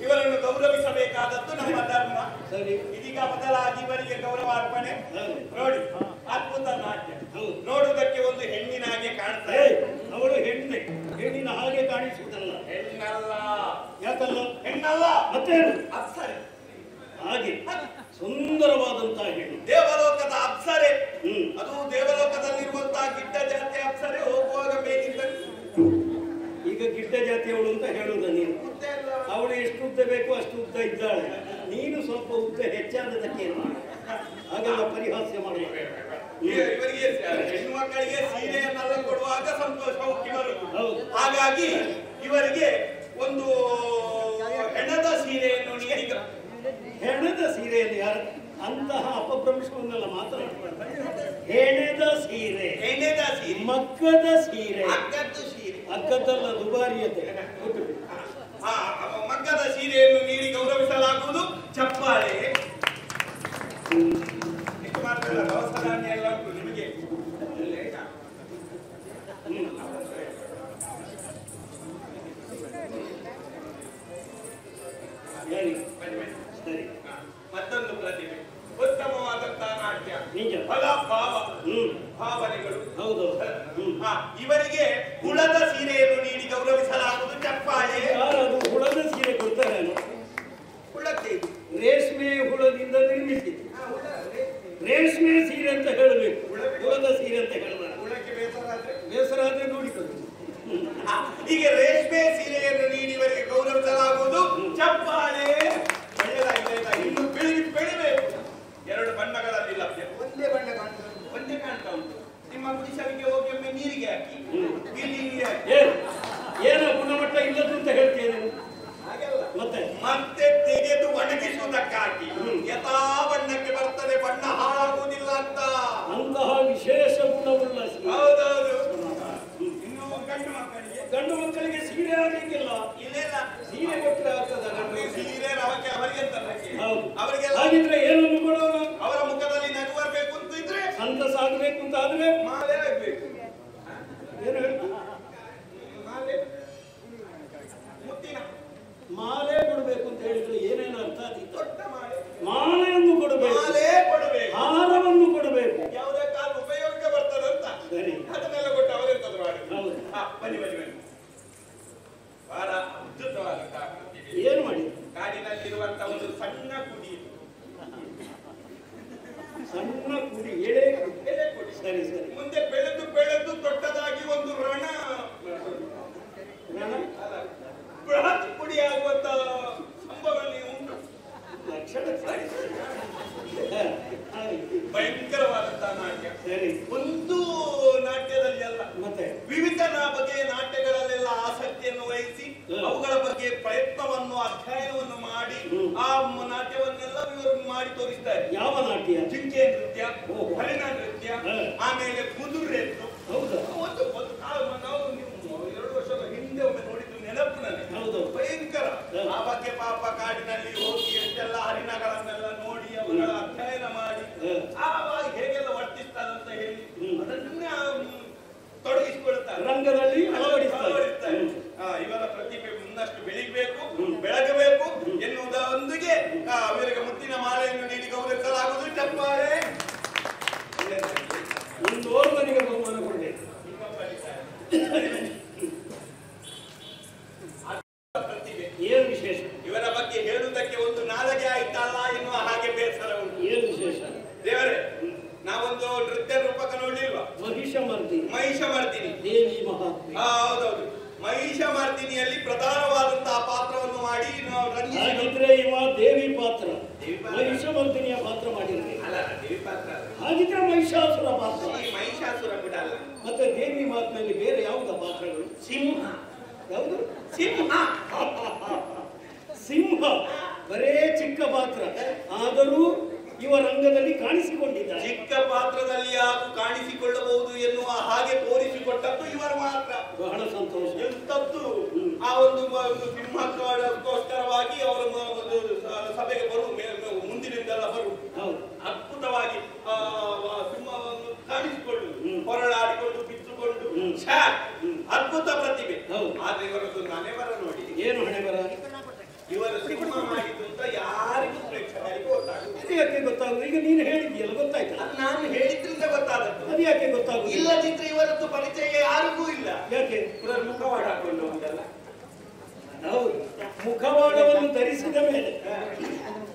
ಇವರನ್ನು ಗೌರವಿಸಬೇಕಾದದ್ದು ನಮ್ಮ ಧರ್ಮ. ಇದೀಗ ಬದಲಾಗಿ ಇವರಿಗೆ ಗೌರವ ಅರ್ಪಣೆ. ನೋಡಿ, ಅದ್ಭುತ ನಾಟ್ಯ ನೋಡುವುದಕ್ಕೆ ಒಂದು ಹೆಣ್ಣಿನ ಹಾಗೆ ಕಾಣ್ತಾರೆ. ಅವಳು ಹೆಣ್ಣಿನ ಹಾಗೆ ಕಾಣಿಸುವುದಲ್ಲ. ಹೆಣ್ಣಲ್ಲ. ಯಾಕಲ್ಲ? ಹೆಣ್ಣಲ್ಲ, ಮತ್ತೆ ಅಪ್ಸರೆ. ಹಾಗೆ ಸುಂದರವಾದಂತಹ ಹೆಣ್ಣು, ದೇವಲೋಕದ ಅಪ್ಸರೆ. ಅದು ದೇವಲೋಕದಲ್ಲಿರುವಂತಹ ಗಿಡ್ಡ ಜಾತಿ ಅಪ್ಸರೆ ಹೋಗುವಾಗ ಬೇಕಿದ್ದ. ಈಗ ಗಿಡ್ಡ ಜಾತಿಯವಳು ಅಂತ ಹೇಳುವುದ ನೀನು? ಅವಳು ಎಷ್ಟು ಉದ್ದ ಬೇಕು ಅಷ್ಟು ಉದ್ದ ಇದ್ದಾಳೆ. ನೀನು ಸ್ವಲ್ಪ ಉದ್ದ ಹೆಚ್ಚಾದದಕ್ಕೆ ಹಾಗೆಲ್ಲ ಪರಿಹಾಸ್ಯ ಮಾಡಬೇಕು. ಇವರಿಗೆ ಹೆಣ್ಣು ಮಕ್ಕಳಿಗೆ ಸೀರೆಯನ್ನೆಲ್ಲ ಕೊಡುವಾಗ ಸಂತೋಷವು ಬರುವುದು. ಹಾಗಾಗಿ ಇವರಿಗೆ ಒಂದು ಹೆಣದ ಸೀರೆಯನ್ನು ನೀಡಿ. ಹೆಣದ ಸೀರೆಯಲ್ಲಿ ಯಾರು ಅಂತಹ ಅಪಭ್ರಂಶವನ್ನೆಲ್ಲ ಮಾತನಾಡ್ತಾರೆ? ಹೆಣದ ಸೀರೆ, ಹೆಣದ ಸೀರೆ, ಮಗ್ಗದ ಸೀರೆ, ಅಗ್ಗದ್ದು ಸೀರೆ, ಅಗ್ಗದಲ್ಲ ದುಬಾರಿಯತೆ. ಮಗ್ಗದ ಸೀರೆಯನ್ನು ನೀಡಿ ಗೌರವಿಸಲಾಗುವುದು. ಚಪ್ಪಾಳೆ. ಇಷ್ಟು ಮಾತ್ರ ದವಸಧಾನ್ಯ ಎಲ್ಲ ಉಂಟು ನಿಮಗೆ. ಸರಿ, ಮತ್ತೊಂದು ಪ್ರತಿಭೆ, ಉತ್ತಮವಾದಂತಹ ನಾಟ್ಯ, ಫಲ ಭಾವ ಭಾವನೆಗಳು. ಹೌದು. ಇವರಿಗೆ ಹುಳದ ಸೀರೆಯನ್ನು ನೀಡಿ ಗೌರವಿಸಲಾಗುವುದು. ಚಪ್ಪಾಳೆ. ಹುಳದ ಸೀರೆ ಕೊಡ್ತಾರೆ. ಹುಳಕ್ಕೆ ರೇಷ್ಮೆ ಹುಳದಿಂದ ನಿರ್ಮಿಸಿದೆ. ರೇಷ್ಮೆ ಸೀರೆ ಅಂತ ಹೇಳಬೇಕು, ಹುಳದ ಸೀರೆ ಅಂತ ಹೇಳಬಾರ. ಹುಳಕ್ಕೆ ಬೇಸರ ಆದ್ರೆ ನೋಡಿಕೊಳ್ಳಿ. ಈಗ ರೇಷ್ಮೆ ಸೀರೆಯನ್ನು ನೀಡಿ ಇವರಿಗೆ ಗೌರವಿಸಲಾಗುವುದು. ಚಪ್ಪಾಳೆ. ಇನ್ನು ಬೆಳಿಬೇಕು. ಎರಡು ಬಣ್ಣಗಳಲ್ಲಿ ಲಭ್ಯ. ಒಂದೇ ಬಣ್ಣ ಒಂದೇ ಕಾಣ್ತಾ ಉಂಟು. ನಿಮ್ಮ ಗುಡಿಸಲಿಗೆ ಹೋಗಿ ಒಮ್ಮೆ ನೀರಿಗೆ ಹಾಕಿ, ನೀರಿಗೆ ಹಾಕಿ. ಏನೋ ಗುಣಮಟ್ಟ ಇಲ್ಲದು ಅಂತ ಹೇಳ್ತೇನೆ. ಮತ್ತೆ ತೆಗೆದು ಒಣಗಿಸುವುದಕ್ಕಾಗಿ ಯಥಾ ಬಣ್ಣಕ್ಕೆ ಬರ್ತದೆ, ಬಣ್ಣ ಹಾಳಾಗುವುದಿಲ್ಲ ಅಂತ. ಅಂತಹ ವಿಶೇಷ ಗುಣವುಳ್ಳ. ಹೌದೌದು. ಇನ್ನು ಗಂಡು ಮಕ್ಕಳಿಗೆ ಸೀರೆ ಆಗಲಿಕ್ಕಿಲ್ಲ. ಇಲ್ಲೆಲ್ಲ ಸೀರೆ ಕೊಟ್ಟರೆ ಆಗ್ತದ? ಸೀರೆ ಅವರಿಗೆ ಅವರಿಗೆಲ್ಲ ಹಾಗಿದ್ರೆ ಏನನ್ನು ಕೊಡೋಣ? ಅವರ ಮುಖದಲ್ಲಿ ನಗು ಬರಬೇಕು ಅಂತ ಇದ್ರೆ, ಸಂತಸ ಆಗಬೇಕು ಅಂತ ಆದ್ರೆ ಮಾಲೆ ಆಗ್ಬೇಕು. ಏನು ಹೇಳ್ತು? ಮಾಲೆ ಕೊಡಬೇಕು ಅಂತ ಹೇಳಿದ್ರೆ ಏನೇನು ಅರ್ಥ ಆದೀತು? ಮಾಲೆಯನ್ನು ಕೊಡಬೇಕು, ಹಾರವನ್ನು ಕೊಡಬೇಕು. ಯಾವುದೇ ಕಾಲ ಉಪಯೋಗಕ್ಕೆ ಬರ್ತದೆ ಅಂತ. ಸರಿ, ಅದನ್ನೆಲ್ಲ ಕೊಟ್ಟು ಅವರೆಂತದ್ದು ಮಾಡಿ. ಹೌದು. ಬನ್ನಿ ಬನ್ನಿ ಬನ್ನಿ. ಬಹಳ ಅದ್ಭುತವಾದಂತಹ ಏನು ಮಾಡಿ? ಕಾಡಿನಲ್ಲಿರುವಂತಹ ಒಂದು ಸಣ್ಣ ಕುಡಿ. ಸಣ್ಣ ಕುಡಿ, ಎಳೆ ಕುಡಿ. ಸರಿ ಸರಿ. ಮುಂದೆ ಬೆಳೆದು ಬೆಳೆದು ದೊಡ್ಡದಾಗಿ ಒಂದು ರಣ ಬೃಹತ್ ಕುಡಿ ಆಗುವಂತ ಸಂಭವನೆ ಉಂಟು. ಲಕ್ಷಣ ಭಯಂಕರವಾದಂತಹ ನಾಟ್ಯ. ಸರಿ. ಒಂದು ನಾಟ್ಯದಲ್ಲಿ ಅಲ್ಲ, ಮತ್ತೆ ವಿವಿಧ ಬಗೆಯ ನಾಟ್ಯಗಳಲ್ಲೆಲ್ಲ ಆಸಕ್ತಿಯನ್ನು ವಹಿಸಿ ಅವುಗಳ ಬಗ್ಗೆ ಪ್ರಯತ್ನವನ್ನು ಅಧ್ಯಯನವನ್ನು ಮಾಡಿ ಆ ನಾಟ್ಯವನ್ನೆಲ್ಲ ಇವರು ಮಾಡಿ ತೋರಿಸ್ತಾರೆ. ಯಾವ ನಾಟ್ಯ? ಜಿಂಕೆ ನೃತ್ಯ, ಹರಿಣ ನೃತ್ಯ, ಆಮೇಲೆ ಕುದುರೆತ್ತು. ಹೌದು. ಒಂದು ನಾವು 2 ವರ್ಷದ ಹಿಂದೆ ಒಮ್ಮೆ ನೋಡಿದ್ದು ನೆನಪು ನನಗೆ. ಹೌದು. ಭಯಂಕರ. ಆ ಬಗ್ಗೆ ಪಾಪ ಕಾಡಿನಲ್ಲಿ ಹೋಗಿ ಎಷ್ಟೆಲ್ಲ ಹರಿಣಗಳನ್ನೆಲ್ಲ ನೋಡಿ ಅವುಗಳ ಅಧ್ಯಯನ ಮಾಡಿ ಆವಾಗ ಹೇಗೆಲ್ಲ ವರ್ತಿಸ್ತಾರಂತ ಹೇಳಿ ಅದನ್ನೇ ತೊಡಗಿಸಿಕೊಳ್ತಾರೆ, ರಂಗದಲ್ಲಿ ಅಳವಡಿಸ್ತಾರೆ. ಇವರ ಪ್ರತಿಭೆ ಇನ್ನಷ್ಟು ಬೆಳಿಬೇಕು, ಬೆಳಗಬೇಕು ಎನ್ನುವುದರ ಮಹಿಷಮರ್ದಿನಿಯಲ್ಲಿ ಪ್ರಧಾನವಾದಂತಹ ಪಾತ್ರವನ್ನು ಮಾಡಿ ಹಾಗಿದ್ರೆ ಇವ ದೇವಿ ಪಾತ್ರ, ಮಹಿಷಮರ್ದಿನಿಯ ಪಾತ್ರ ಮಾಡಿದ್ರೆ ಅಲ್ಲ, ದೇವಿ ಪಾತ್ರ ಹಾಗಿದ್ರೆ ಮಹಿಷಾಸುರ ಪಾತ್ರ. ಈ ಮಹಿಷಾಸುರ ಬಿಡಲ್ಲ. ಮತ್ತೆ ದೇವಿ ಮಾತಿನಲ್ಲಿ ಬೇರೆ ಯಾವುದ ಪಾತ್ರಗಳು? ಸಿಂಹ. ಯಾವುದು? ಸಿಂಹ. ಸಿಂಹ ಬರೇ ಚಿಕ್ಕ ಪಾತ್ರ, ಆದರೂ ಇವ ರಂಗದಲ್ಲಿ ಕಾಣಿಸಿಕೊಂಡಿದ್ದಾರೆ. ಚಿಕ್ಕ ಪಾತ್ರದಲ್ಲಿ ಯಾರು ಕಾಣಿಸಿಕೊಳ್ಳಬಹುದು ಎನ್ನುವ ಹಾಗೆ ತೋರಿಸಿಕೊಟ್ಟದ್ದು ಇವರು ಮಾತ್ರ. ಬಹಳ ಸಂತೋಷ. ಎಂತದ್ದು ಆ ಒಂದು ಸಿಂಹಕ್ಕೋಸ್ಕರವಾಗಿ ಅವರು ಸಭೆಗೆ ಮುಂದಿನಿಂದೆಲ್ಲ ಬರು ಅದ್ಭುತವಾಗಿ ಸಿಂಹವನ್ನು ಕಾಣಿಸಿಕೊಳ್ಳುವುದು, ಹೊರಳಾಡಿಕೊಂಡು ಬಿದ್ದುಕೊಂಡು ಅದ್ಭುತ ಪ್ರತಿಭೆ. ಆದ್ರೆ ಇವರದ್ದು ಹಣೆ ಬರ ನೋಡಿ. ಏನು ಹಣೆ ಬರ? ಇವರು ಸಿಂಹ ಮಾಡಿದ್ದು ಅಂತ ಯಾರಿಗೂ ಪ್ರೇಕ್ಷಕರಿಗೆ ಗೊತ್ತಾಗುತ್ತೆ. ಯಾಕೆ ಗೊತ್ತಾಗುದು? ಈಗ ನೀನು ಹೇಳಿದ್ಯಲ್ಲ, ಗೊತ್ತಾಯ್ತು. ನಾನು ಹೇಳಿದ್ರಿಂದ ಗೊತ್ತಾದದ್ದು. ಅದು ಯಾಕೆ ಗೊತ್ತಾಗುದು? ಇಲ್ಲದಿದ್ರೆ ಇವರದ್ದು ಪರಿಚಯ ಯಾರಿಗೂ ಇಲ್ಲ. ಯಾಕೆ? ಇವರ ಮುಖವಾಡ ಹಾಕೊಂಡು ಹೋಗುದಲ್ಲ. ಹೌದು, ಮುಖವಾಡವನ್ನು ಧರಿಸಿದ ಮೇಲೆ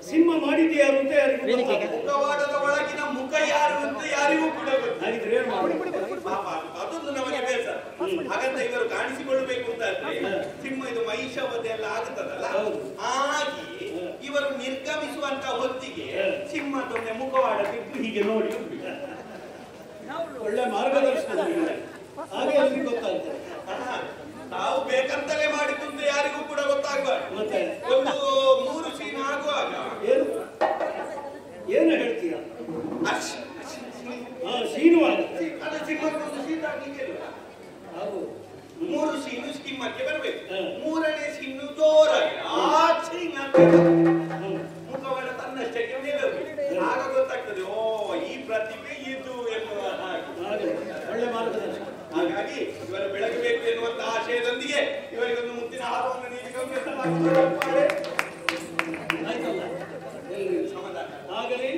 ಸಿಂಹ ಮಾಡಿದ್ದು ಯಾರು ಅಂತ ಯಾರಿಗೂ ಗೊತ್ತಾಗುತ್ತೆ. ಮುಖವಾಡದ ಒಳಗಿನ ಮುಖ ಯಾರು ಅಂತ ಯಾರಿಗೂ ಕೂಡ ಹಾಗಿದ್ರೆ ಏನು ಮಾಡುದು? ಅದೊಂದು ನಮಗೆ ಬೇಸರ. ಹಾಗಂತ ಇವರು ಕಾಣಿಸಿಕೊಳ್ಳಬೇಕು ಅಂತ ಸಿಂಹ ಇದು ಮಹಿಷವಧೆ ಎಲ್ಲ ಆಗುತ್ತದಲ್ಲ, ಹಾಗೆ ಇವರು ನಿರ್ಗಮಿಸುವಂತ ಹೊತ್ತಿಗೆ ಸಿಂಹದೊಮ್ಮೆ ಮುಖವಾಡ ಬಿಟ್ಟು ಹೀಗೆ ನೋಡಿ ಒಳ್ಳೆ ಮಾರ್ಗದರ್ಶನ ಹಾಗೆ ಅಲ್ಲಿ ಗೊತ್ತಾಗ್ತದೆ. ನಾವು ಬೇಕಂತಲೇ ಮಾಡಿದ್ದು ಅಂತ ಯಾರಿಗೂ ಕೂಡ ಗೊತ್ತಾಗಬಾರ್ದು. ಮತ್ತೆ ಒಂದು 3 ಸೀನ್ ಆಗುವಾಗ ಏನು ಹೇಳ್ತೀರಾ? ಸೀನುವಾಗ ಅದು ಸಿಂಹಕ್ಕೊಂದು ಸೀನ್ ಆಗ್ಲಿಕ್ಕೆ ಹಾಗೂ 3 ಸೀನು ಸಿಂಹಕ್ಕೆ ಬರಬೇಕು. 3ನೇ ಸೀನು ಜೋರಾಗಿ ಆಚೆ ಮುಖವಾಡ ತನ್ನಷ್ಟಕ್ಕೆ ನಿಲ್ಲಬೇಕು. ಆಗ ಗೊತ್ತಾಗ್ತದೆ, ಓ ಈ ಪ್ರತಿಭೆ ಇದು ಎನ್ನುವ ಹಾಗೆ. ಒಳ್ಳೆ ಮಾರ್ಗದರ್ಶನ. ಹಾಗಾಗಿ ಇವರು ಬೆಳಗಬೇಕು ಎನ್ನುವಂತ ಆಶಯದೊಂದಿಗೆ ಇವರಿಗೊಂದು ಮುತ್ತಿನ ಹಾರವನ್ನು ನೀಡಿ ಆಗಲಿ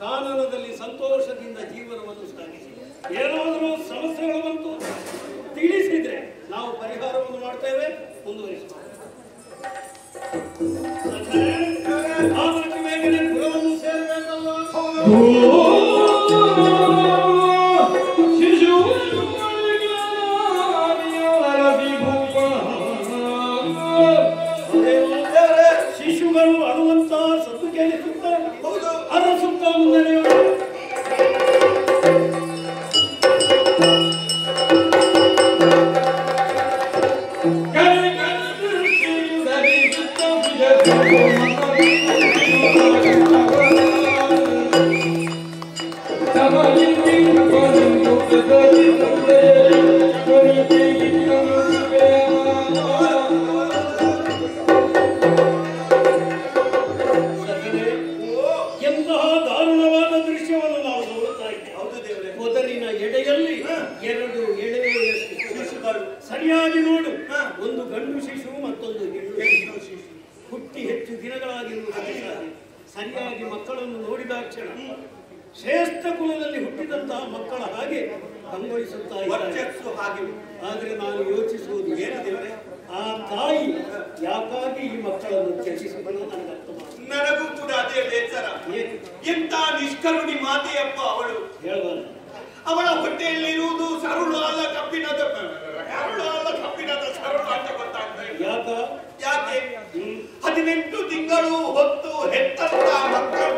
ಕಾನೂನದಲ್ಲಿ ಸಂತೋಷದಿಂದ ಜೀವನವನ್ನು ಸಾಗಿಸಿ ಏನಾದರೂ ಸಮಸ್ಯೆಗಳು ಬಂತು ತಿಳಿಸಿದ್ರೆ ನಾವು ಪರಿಹಾರವನ್ನು ಮಾಡ್ತೇವೆ, ಮುಂದುವರಿಸುತ್ತೇವೆ. ಗುರುವನ್ನು ಸೇರಬೇಕಲ್ಲ. ಶಿಶುಗಳು ಅಳುವಂತ ಸತ್ತು ಕೇಳಿಸುತ್ತ ಅರಸುತ್ತ ಮುಂದೆ ಸರಿಯಾಗಿ ನೋಡು, ಒಂದು ಗಂಡು ಶಿಶು ಮತ್ತೊಂದು ಹೆಣ್ಣು ಶಿಶು ಹುಟ್ಟಿ ಹೆಚ್ಚು ದಿನಗಳಾಗಿರುವುದರಿಂದ ಸರಿಯಾಗಿ ಮಕ್ಕಳನ್ನು ನೋಡಿದ ಕ್ಷಣ ಶ್ರೇಷ್ಠ ಕುಲದಲ್ಲಿ ಹುಟ್ಟಿದಂತಹ ಮಕ್ಕಳ ಹಾಗೆ ಕಂಗೊಳಿಸುತ್ತಾ ಇದ್ದಾರೆ. ಆದ್ರೆ ನಾನು ಯೋಚಿಸುವುದು ಏನಿದೆ, ಆ ತಾಯಿ ಯಾಕಾಗಿ ಈ ಮಕ್ಕಳನ್ನು ತ್ಯಜಿಸಿದಳು ನನಗೆ ಅರ್ಥ ಮಾಡಿ. ನನಗೂ ಕೂಡ ಅದೇ ಬೇಸರ. ಎಂತ ನಿಷ್ಕರುಣಿ ಮಾತೆಯಪ್ಪ ಅವಳು. ಹೇಳಬಾರ್ದು. ಅವಳ ಹೊಟ್ಟೆಯಲ್ಲಿರುವುದು ಸರುಳಾದ ಕಬ್ಬಿಣದ ಸರುಳು ಅಂತ ಗೊತ್ತಾಗ್ತಾ ಇದೆ. ಯಾಕೆ 18 ತಿಂಗಳು ಹೊತ್ತು ಹೆತ್ತಂತ ಮಕ್ಕಳು.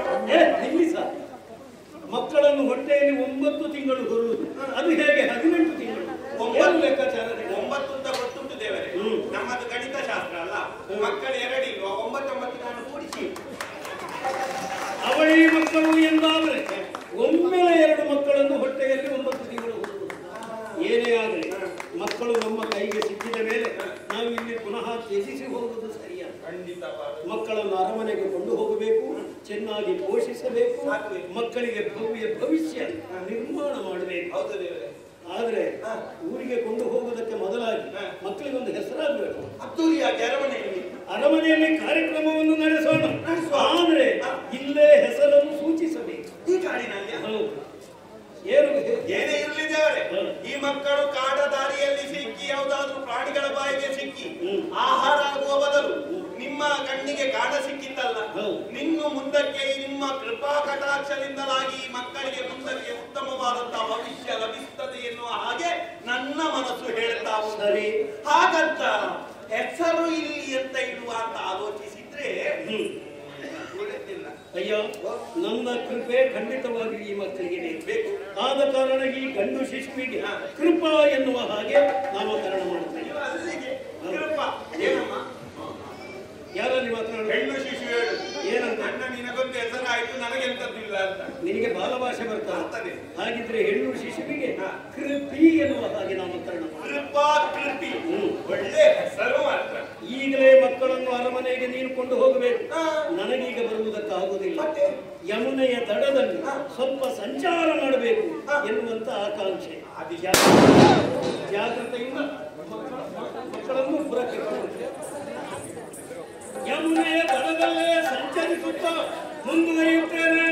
ಮಕ್ಕಳನ್ನು ಹೊಟ್ಟೆಯಲ್ಲಿ 9 ತಿಂಗಳು ಹೊರುವುದು, ಅದು ಹೇಗೆ 18 ತಿಂಗಳು? 9 ಲೆಕ್ಕಾಚಾರ 9 ಅಂತ ಗೊತ್ತುಂಟು ದೇವರೇ. ನಮ್ಮದು ಗಣಿತ ಶಾಸ್ತ್ರ ಅಲ್ಲ. ಮಕ್ಕಳು 2 ಇಲ್ವಾ, 9 ನಾನು ಕೂಡಿಸಿ ಅವಳಿ ಮಕ್ಕಳು ಎಂದಾದರೆ ಒಮ್ಮೆಲೆ 2 ಮಕ್ಕಳನ್ನು ಹೊಟ್ಟೆಯಲ್ಲಿ 9 ತಿಂಗಳು ಹೊರುವುದು. ಏನೇ ಆಗಲಿ ಮಕ್ಕಳು ನಮ್ಮ ಕೈಗೆ ಸಿಕ್ಕಿದ ಮೇಲೆ ನಾವು ಇಲ್ಲಿ ಪುನಃ ತ್ಯಜಿಸಿ ಹೋಗುವುದು ಸರಿಯಲ್ಲ. ಮಕ್ಕಳನ್ನು ಅರಮನೆಗೆ ಕೊಂಡು ಹೋಗಬೇಕು, ಚೆನ್ನಾಗಿ ಪೋಷಿಸಬೇಕು, ಮಕ್ಕಳಿಗೆ ಭವ್ಯ ಭವಿಷ್ಯ ನಿರ್ಮಾಣ ಮಾಡಬೇಕು. ಆದ್ರೆ ಊರಿಗೆ ಕೊಂಡು ಹೋಗುವುದಕ್ಕೆ ಮೊದಲಾಗಿ ಮಕ್ಕಳಿಗೆ ಒಂದು ಹೆಸರಾಗಬೇಕು. ಅರಮನೆಯಲ್ಲಿ ಕಾರ್ಯಕ್ರಮವನ್ನು ನಡೆಸೋಣ, ಆದ್ರೆ ಇಲ್ಲೇ ಹೆಸರನ್ನು ಸೂಚಿಸಬೇಕು. ಈ ಕಾಡಿನಲ್ಲಿ ಏನೇ ಇರಲಿದ್ದೇವೆ, ಈ ಮಕ್ಕಳು ಕಾಡ ದಾರಿಯಲ್ಲಿ ಸಿಕ್ಕಿ ಯಾವುದಾದ್ರೂ ಪ್ರಾಣಿಗಳ ಬಾಯಿಗೆ ಸಿಕ್ಕಿ ಆಹಾರ ಆಗುವ ಬದಲು ನಿಮ್ಮ ಕಣ್ಣಿಗೆ ಕಾಡ ಸಿಕ್ಕಿತ್ತಲ್ಲ, ನಿನ್ನು ಮುಂದಕ್ಕೆ ನಿಮ್ಮ ಕೃಪಾ ಕಟಾಕ್ಷದಿಂದಲಾಗಿ ಮಕ್ಕಳಿಗೆ ಮುಂದಕ್ಕೆ ಉತ್ತಮವಾದಂತಹ ಭವಿಷ್ಯ ಲಭಿಸುತ್ತದೆ ಎನ್ನುವ ಹಾಗೆ ನನ್ನ ಮನಸ್ಸು ಹೇಳ್ತಾ ಸರಿ. ಹಾಗಂತ ಅಂತ ಹೆಸರು ಇಲ್ಲಿ ಅಂತ ಇಡುವ ಅಂತ ಆಲೋಚಿಸಿದ್ರೆ ಅಯ್ಯೋ, ನನ್ನ ಕೃಪೆ ಖಂಡಿತವಾಗಿ ಈ ಮಕ್ಕಳಿಗೆ ಬೇಕು. ಆದ ಕಾರಣ ಈ ಗಂಡು ಶಿಶುವಿಗೆ ಕೃಪಾ ಎನ್ನುವ ಹಾಗೆ ನಾಮಕರಣ ಮಾಡುತ್ತೇವೆ. ಯಾರಲ್ಲಿ ಮಾತನಾಡ? ಹೆಣ್ಣು ಶಿಶು ಹೇಳು ಏನಂತ? ಅಣ್ಣ ನಿನಗೊಂದು ಹೆಸರಾಯ್ತು, ನನಗೆಂತದ್ದಿಲ್ಲ ಅಂತ. ನಿನಗೆ ಬಾಲಭಾಷೆ ಬರ್ತಾನೆ. ಹಾಗಿದ್ರೆ ಹೆಣ್ಣು ಶಿಶುವಿಗೆ ಕೃಪಿ ಎನ್ನುವ ಹಾಗೆ ನಾಮಕರಣ ಕೃಪಾ ಕೃಪಿ. ಒಳ್ಳೆ ಹೆಸರು ಮಾತ್ರ. ಈಗಲೇ ಮಕ್ಕಳನ್ನು ಅರಮನೆಗೆ ನೀನು ಕೊಂಡು ಹೋಗಬೇಕು. ನನಗೀಗ ಬರುವುದಕ್ಕಾಗುವುದಿಲ್ಲ. ಯಮುನೆಯ ದಡದಲ್ಲಿ ಸ್ವಲ್ಪ ಸಂಚಾರ ಮಾಡಬೇಕು ಎನ್ನುವಂತ ಆಕಾಂಕ್ಷೆ. ಜಾಗ್ರತೆಯಿಂದ ಮಕ್ಕಳನ್ನು ಪುರಕ್ಕೆ ಯಮುನೆಯ ದಡದಲ್ಲೇ ಸಂಚರಿಸುತ್ತಾ ಮುಂದುವರಿಯುತ್ತೇನೆ.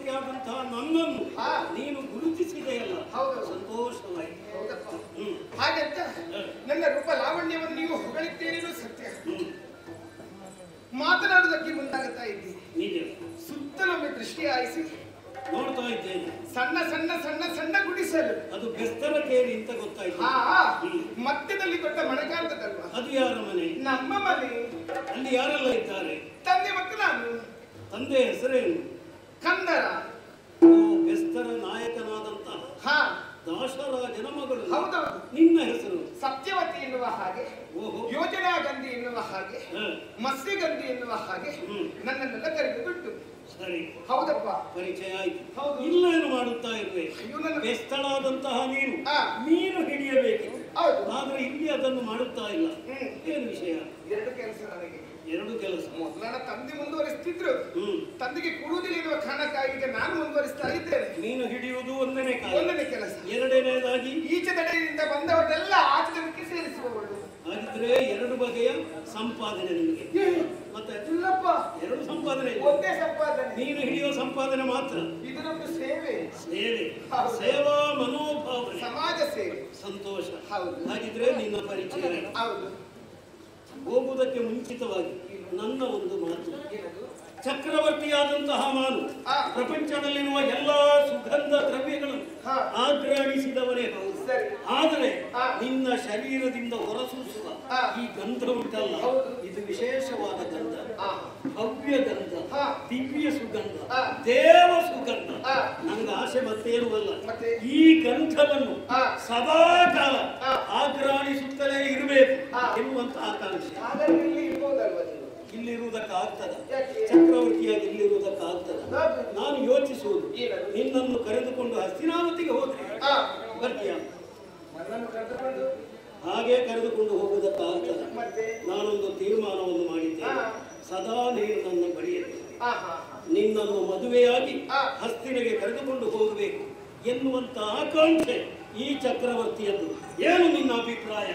ಚಕ್ರವರ್ತಿಯಾದಂತಹ ನನ್ನನ್ನು ನೀನು ಗುರುತಿಸಿದೆಯಲ್ಲ, ಸಂತೋಷವಾಯಿತು. ಹಾಗಂತ ನನ್ನ ರೂಪ ಲಾವಣ್ಯವನ್ನು ನೀವು ಹೊಗಳಿದ್ದೇನೇನೋ ಸತ್ಯ. ಮಾತನಾಡುವುದಕ್ಕೆ ಮುಂದಾಗುತ್ತಾ ಇದ್ದೀನಿ. ಸುತ್ತಲೊಮ್ಮೆ ದೃಷ್ಟಿ ಆಯಿಸಿ ನೋಡ್ತಾ ಇದ್ದೇನೆ. ಸಣ್ಣ ಸಣ್ಣ ಸಣ್ಣ ಸಣ್ಣ ಗುಡಿಸಲು, ಅದು ಬೆಸ್ತರ ಕೇರಿ ಅಂತ ಗೊತ್ತಾಯ್ತು. ಮಧ್ಯದಲ್ಲಿ ದೊಡ್ಡ ಮಳೆಗಾಲದಲ್ವಾ? ಅದು ಯಾರ ಮನೆ? ನಮ್ಮ ಮನೆ. ಅಲ್ಲಿ ಯಾರೆಲ್ಲ ಇದ್ದಾರೆ? ತಂದೆ ಮತ್ತು ನಾನು. ತಂದೆ ಹೆಸರೇನು? ಕಂದರ. ಓ, ಬೆಸ್ತರ ನಾಯಕನಾದಂತಹ ದಾಶರಾಜನ ಮಗಳು. ಹೌದೌದು. ನಿನ್ನ ಹೆಸರು? ಸತ್ಯವತಿ ಎನ್ನುವ ಹಾಗೆ, ಯೋಜನಾ ಗಂಧಿ ಎನ್ನುವ ಹಾಗೆ, ಮತ್ಸ್ಯಗಂಧಿ ಎನ್ನುವ ಹಾಗೆ ನನ್ನನ್ನೆಲ್ಲ ಕರೆದುಬಿಟ್ಟು. ಸರಿ, ಹೌದಪ್ಪ, ಪರಿಚಯ ಆಯ್ತು. ಇಲ್ಲೇನು ಮಾಡುತ್ತಾ ಇರ್ಬೇಕು? ಬೆಸ್ತಳಾದಂತಹ ನೀನು ಮೀನು ಹಿಡಿಯಬೇಕಿತ್ತು, ಆದ್ರೆ ಇಲ್ಲಿ ಅದನ್ನು ಮಾಡುತ್ತಾ ಇಲ್ಲ. ಏನು ವಿಷಯ? ಎರಡು ಕೆಲಸ ನನಗೆ. ಎರಡು ಕೆಲಸ. ಮೊದಲನ ತಂದೆ ಮುಂದುವರಿಸ್ತಿದ್ರು, ತಂದೆಗೆ ಕೊಡುವುದಿಲ್ಲ ಎನ್ನುವ ಕಾರಣಕ್ಕಾಗಿ ಈಗ ನಾನು ಮುಂದುವರಿಸ್ತಾ ಇದ್ದೇನೆ. ಮೀನು ಹಿಡಿಯುವುದು ಒಂದನೇ ಕೆಲಸ. ಎರಡನೇದಾಗಿ ಈಚೆ ತಡೆಯಿಂದ ಬಂದವರೆಲ್ಲ ಆಚೆ ತನಕ ಸೇರಿಸುವವರು. ಹಾಗಿದ್ರೆ ಎರಡು ಬಗೆಯ ಸಂಪಾದನೆ ನಿಮಗೆ. ಮತ್ತೆ ಇಲ್ಲಪ್ಪ, ಎರಡು ಸಂಪಾದನೆ. ಒಂದೇ ಸಂಪಾದನೆ. ನೀನು ಹಿಡಿಯುವ ಸಂಪಾದನೆ ಮಾತ್ರ. ಇದು ನಮ್ಮ ಸೇವೆ. ಸೇವಾ ಮನೋಭಾವನೆ, ಸಮಾಜ ಸೇವೆ. ಸಂತೋಷ. ಹೌದು. ಹಾಗಿದ್ರೆ ನಿನ್ನ ಪರಿಚಯ. ಹೌದು. ಹೋಗುವುದಕ್ಕೆ ಮುಂಚಿತವಾಗಿ ನನ್ನ ಒಂದು ಮಾತು. ಚಕ್ರವರ್ತಿಯಾದಂತಹ ನಾನು ಪ್ರಪಂಚದಲ್ಲಿರುವ ಎಲ್ಲಾ ಸುಗಂಧ ದ್ರವ್ಯಗಳನ್ನು ಆಘ್ರಾಣಿಸಿದವನೇ ಹೌದು. ಆದರೆ ನಿನ್ನ ಶರೀರದಿಂದ ಹೊರಸೂಸುವ ಈ ಗಂಧ ಉಂಟಲ್ಲ, ಇದು ವಿಶೇಷವಾದ ಗಂಧ, ಭವ್ಯ ಗಂಧ, ದಿವ್ಯ ಸುಗಂಧ, ದೇವ ಸುಗಂಧ. ನಂಗೆ ಆಸೆ ಮತ್ತೇನು ಅಲ್ಲ, ಈ ಗಂಧವನ್ನು ಸದಾ ಕಾಲ ಆಘ್ರಾಣಿಸುತ್ತಲೇ ಇರಬೇಕು ಎನ್ನುವಂತ ಆಕಾಂಕ್ಷೆ. ಇಲ್ಲಿರುವುದಕ್ಕಾಗ್ತದ? ಚಕ್ರವರ್ತಿಯಾಗಿ ಇಲ್ಲಿರುವುದಕ್ಕಾಗ್ತದ? ನಾನು ಯೋಚಿಸುವುದು, ನಿನ್ನನ್ನು ಕರೆದುಕೊಂಡು ಹಸ್ತಿನಾವತಿಗೆ ಹೋದ್ರೆ ಬರ್ತೀಯ? ಹಾಗೆ ಕರೆದುಕೊಂಡು ಹೋಗುವುದಕ್ಕಾಗ್ತದ? ನಾನೊಂದು ತೀರ್ಮಾನವನ್ನು ಮಾಡಿದ್ದೇನೆ. ಸದಾ ನೀನು ನನ್ನ ಬಳಿಯಲ್ಲಿ ನಿನ್ನನ್ನು ಮದುವೆಯಾಗಿ ಹಸ್ತಿನಿಗೆ ಕರೆದುಕೊಂಡು ಹೋಗಬೇಕು ಎನ್ನುವಂತ ಆಕಾಂಕ್ಷೆ ಈ ಚಕ್ರವರ್ತಿಯದ್ದು. ಏನು ನಿನ್ನ ಅಭಿಪ್ರಾಯ?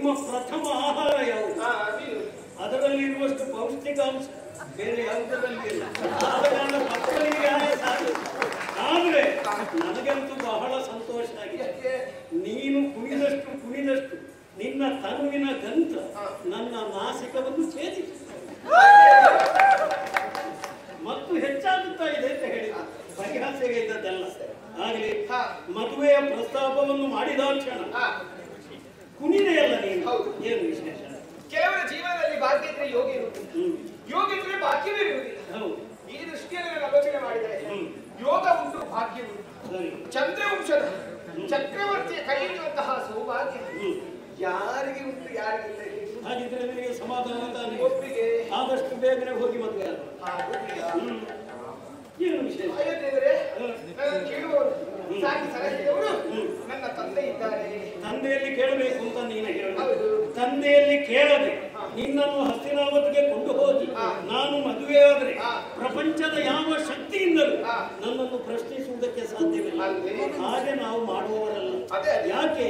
ನಿಮ್ಮ ಪ್ರಥಮ ಆಹಾರ ಯಾವುದು? ಮೀನು. ಅದರಲ್ಲಿ ಇರುವಷ್ಟು ಪೌಷ್ಟಿಕಾಂಶ ಬೇರೆ ಯಾವುದರಲ್ಲಿ ಇಲ್ಲ. ಆದ ಕಾರಣ ಮಕ್ಕಳಿಗೆ ಸಾಕು. ಆದ್ರೆ ನನಗಂತೂ ಬಹಳ ಸಂತೋಷ ಆಗಿದೆ. ನೀನು ಕುಣಿದಷ್ಟು ನಿನ್ನ ತನುವಿನ ಗಂಧ ನನ್ನ ನಾಸಿಕವನ್ನು ಛೇದಿಸಿ ಮತ್ತು ಹೆಚ್ಚಾಗುತ್ತಾ ಇದೆ ಅಂತ ಹೇಳಿ ಪರಿಹಾಸೆಗೆ ಇದ್ದದ್ದಲ್ಲ. ಆಗಲಿ ಮದುವೆಯ ಪ್ರಸ್ತಾಪವನ್ನು ಮಾಡಿದ ಕ್ಷಣ ಕುಣಿದೆಯಲ್ಲ ನೀನು, ಏನು ವಿಶೇಷ? ಕೆಲವರ ಜೀವನದಲ್ಲಿ ಭಾಗ್ಯ ಇದ್ರೆ ಯೋಗ ಇರುವುದಿಲ್ಲ, ಯೋಗ ಇದ್ರೆ ಭಾಗ್ಯವೇ ಇರುವುದಿಲ್ಲ. ಹೌದು, ಈ ದೃಷ್ಟಿಯಲ್ಲಿ ನಾನು ಆಲೋಚನೆ ಮಾಡಿದರೆ ಯೋಗ ಉಂಟು, ಭಾಗ್ಯ ಉಂಟು. ಚಂದ್ರವಂಶದ ಚಕ್ರವರ್ತಿಯ ಕೈಯಲ್ಲಿರುವಂತಹ ಸೌಭಾಗ್ಯ ಯಾರಿಗೆ ಉಂಟು, ಯಾರಿಗಿಲ್ಲ. ಹಾಗಿದ್ರೆ ನಿನಗೆ ಸಮಾಧಾನ ತಾನೆ? ಒಪ್ಪಿಗೆ. ಆದಷ್ಟು ಬೇಗನೆ ಹೋಗಿ ಮದುವೆ ಏನು ವಿಶೇಷ? ಅಯೋಧ್ಯೆಯವರೇ, ನನ್ನ ಕೇಳುವವರು ಸಾಕಿ ಸಲಹಿದವರು ನನ್ನ ತಂದೆ ಇದ್ದಾರೆ. ತಂದೆಯಲ್ಲಿ ಕೇಳಬೇಕು ಅಂತ ನೀನು ಹೇಳು. ತಂದೆಯಲ್ಲಿ ಕೇಳದೆ ನಿನ್ನನ್ನು ಹಸ್ತಿನಾವತಿಗೆ ಕೊಂಡು ಹೋಗಿ ನಾನು ಮದುವೆಯಾದ್ರೆ ಪ್ರಪಂಚದ ಯಾವ ಶಕ್ತಿಯಿಂದಲೂ ನನ್ನನ್ನು ಪ್ರಶ್ನಿಸುವುದಕ್ಕೆ ಸಾಧ್ಯವಿಲ್ಲ. ಹಾಗೆ ನಾವು ಮಾಡುವವರಲ್ಲ. ಯಾಕೆ?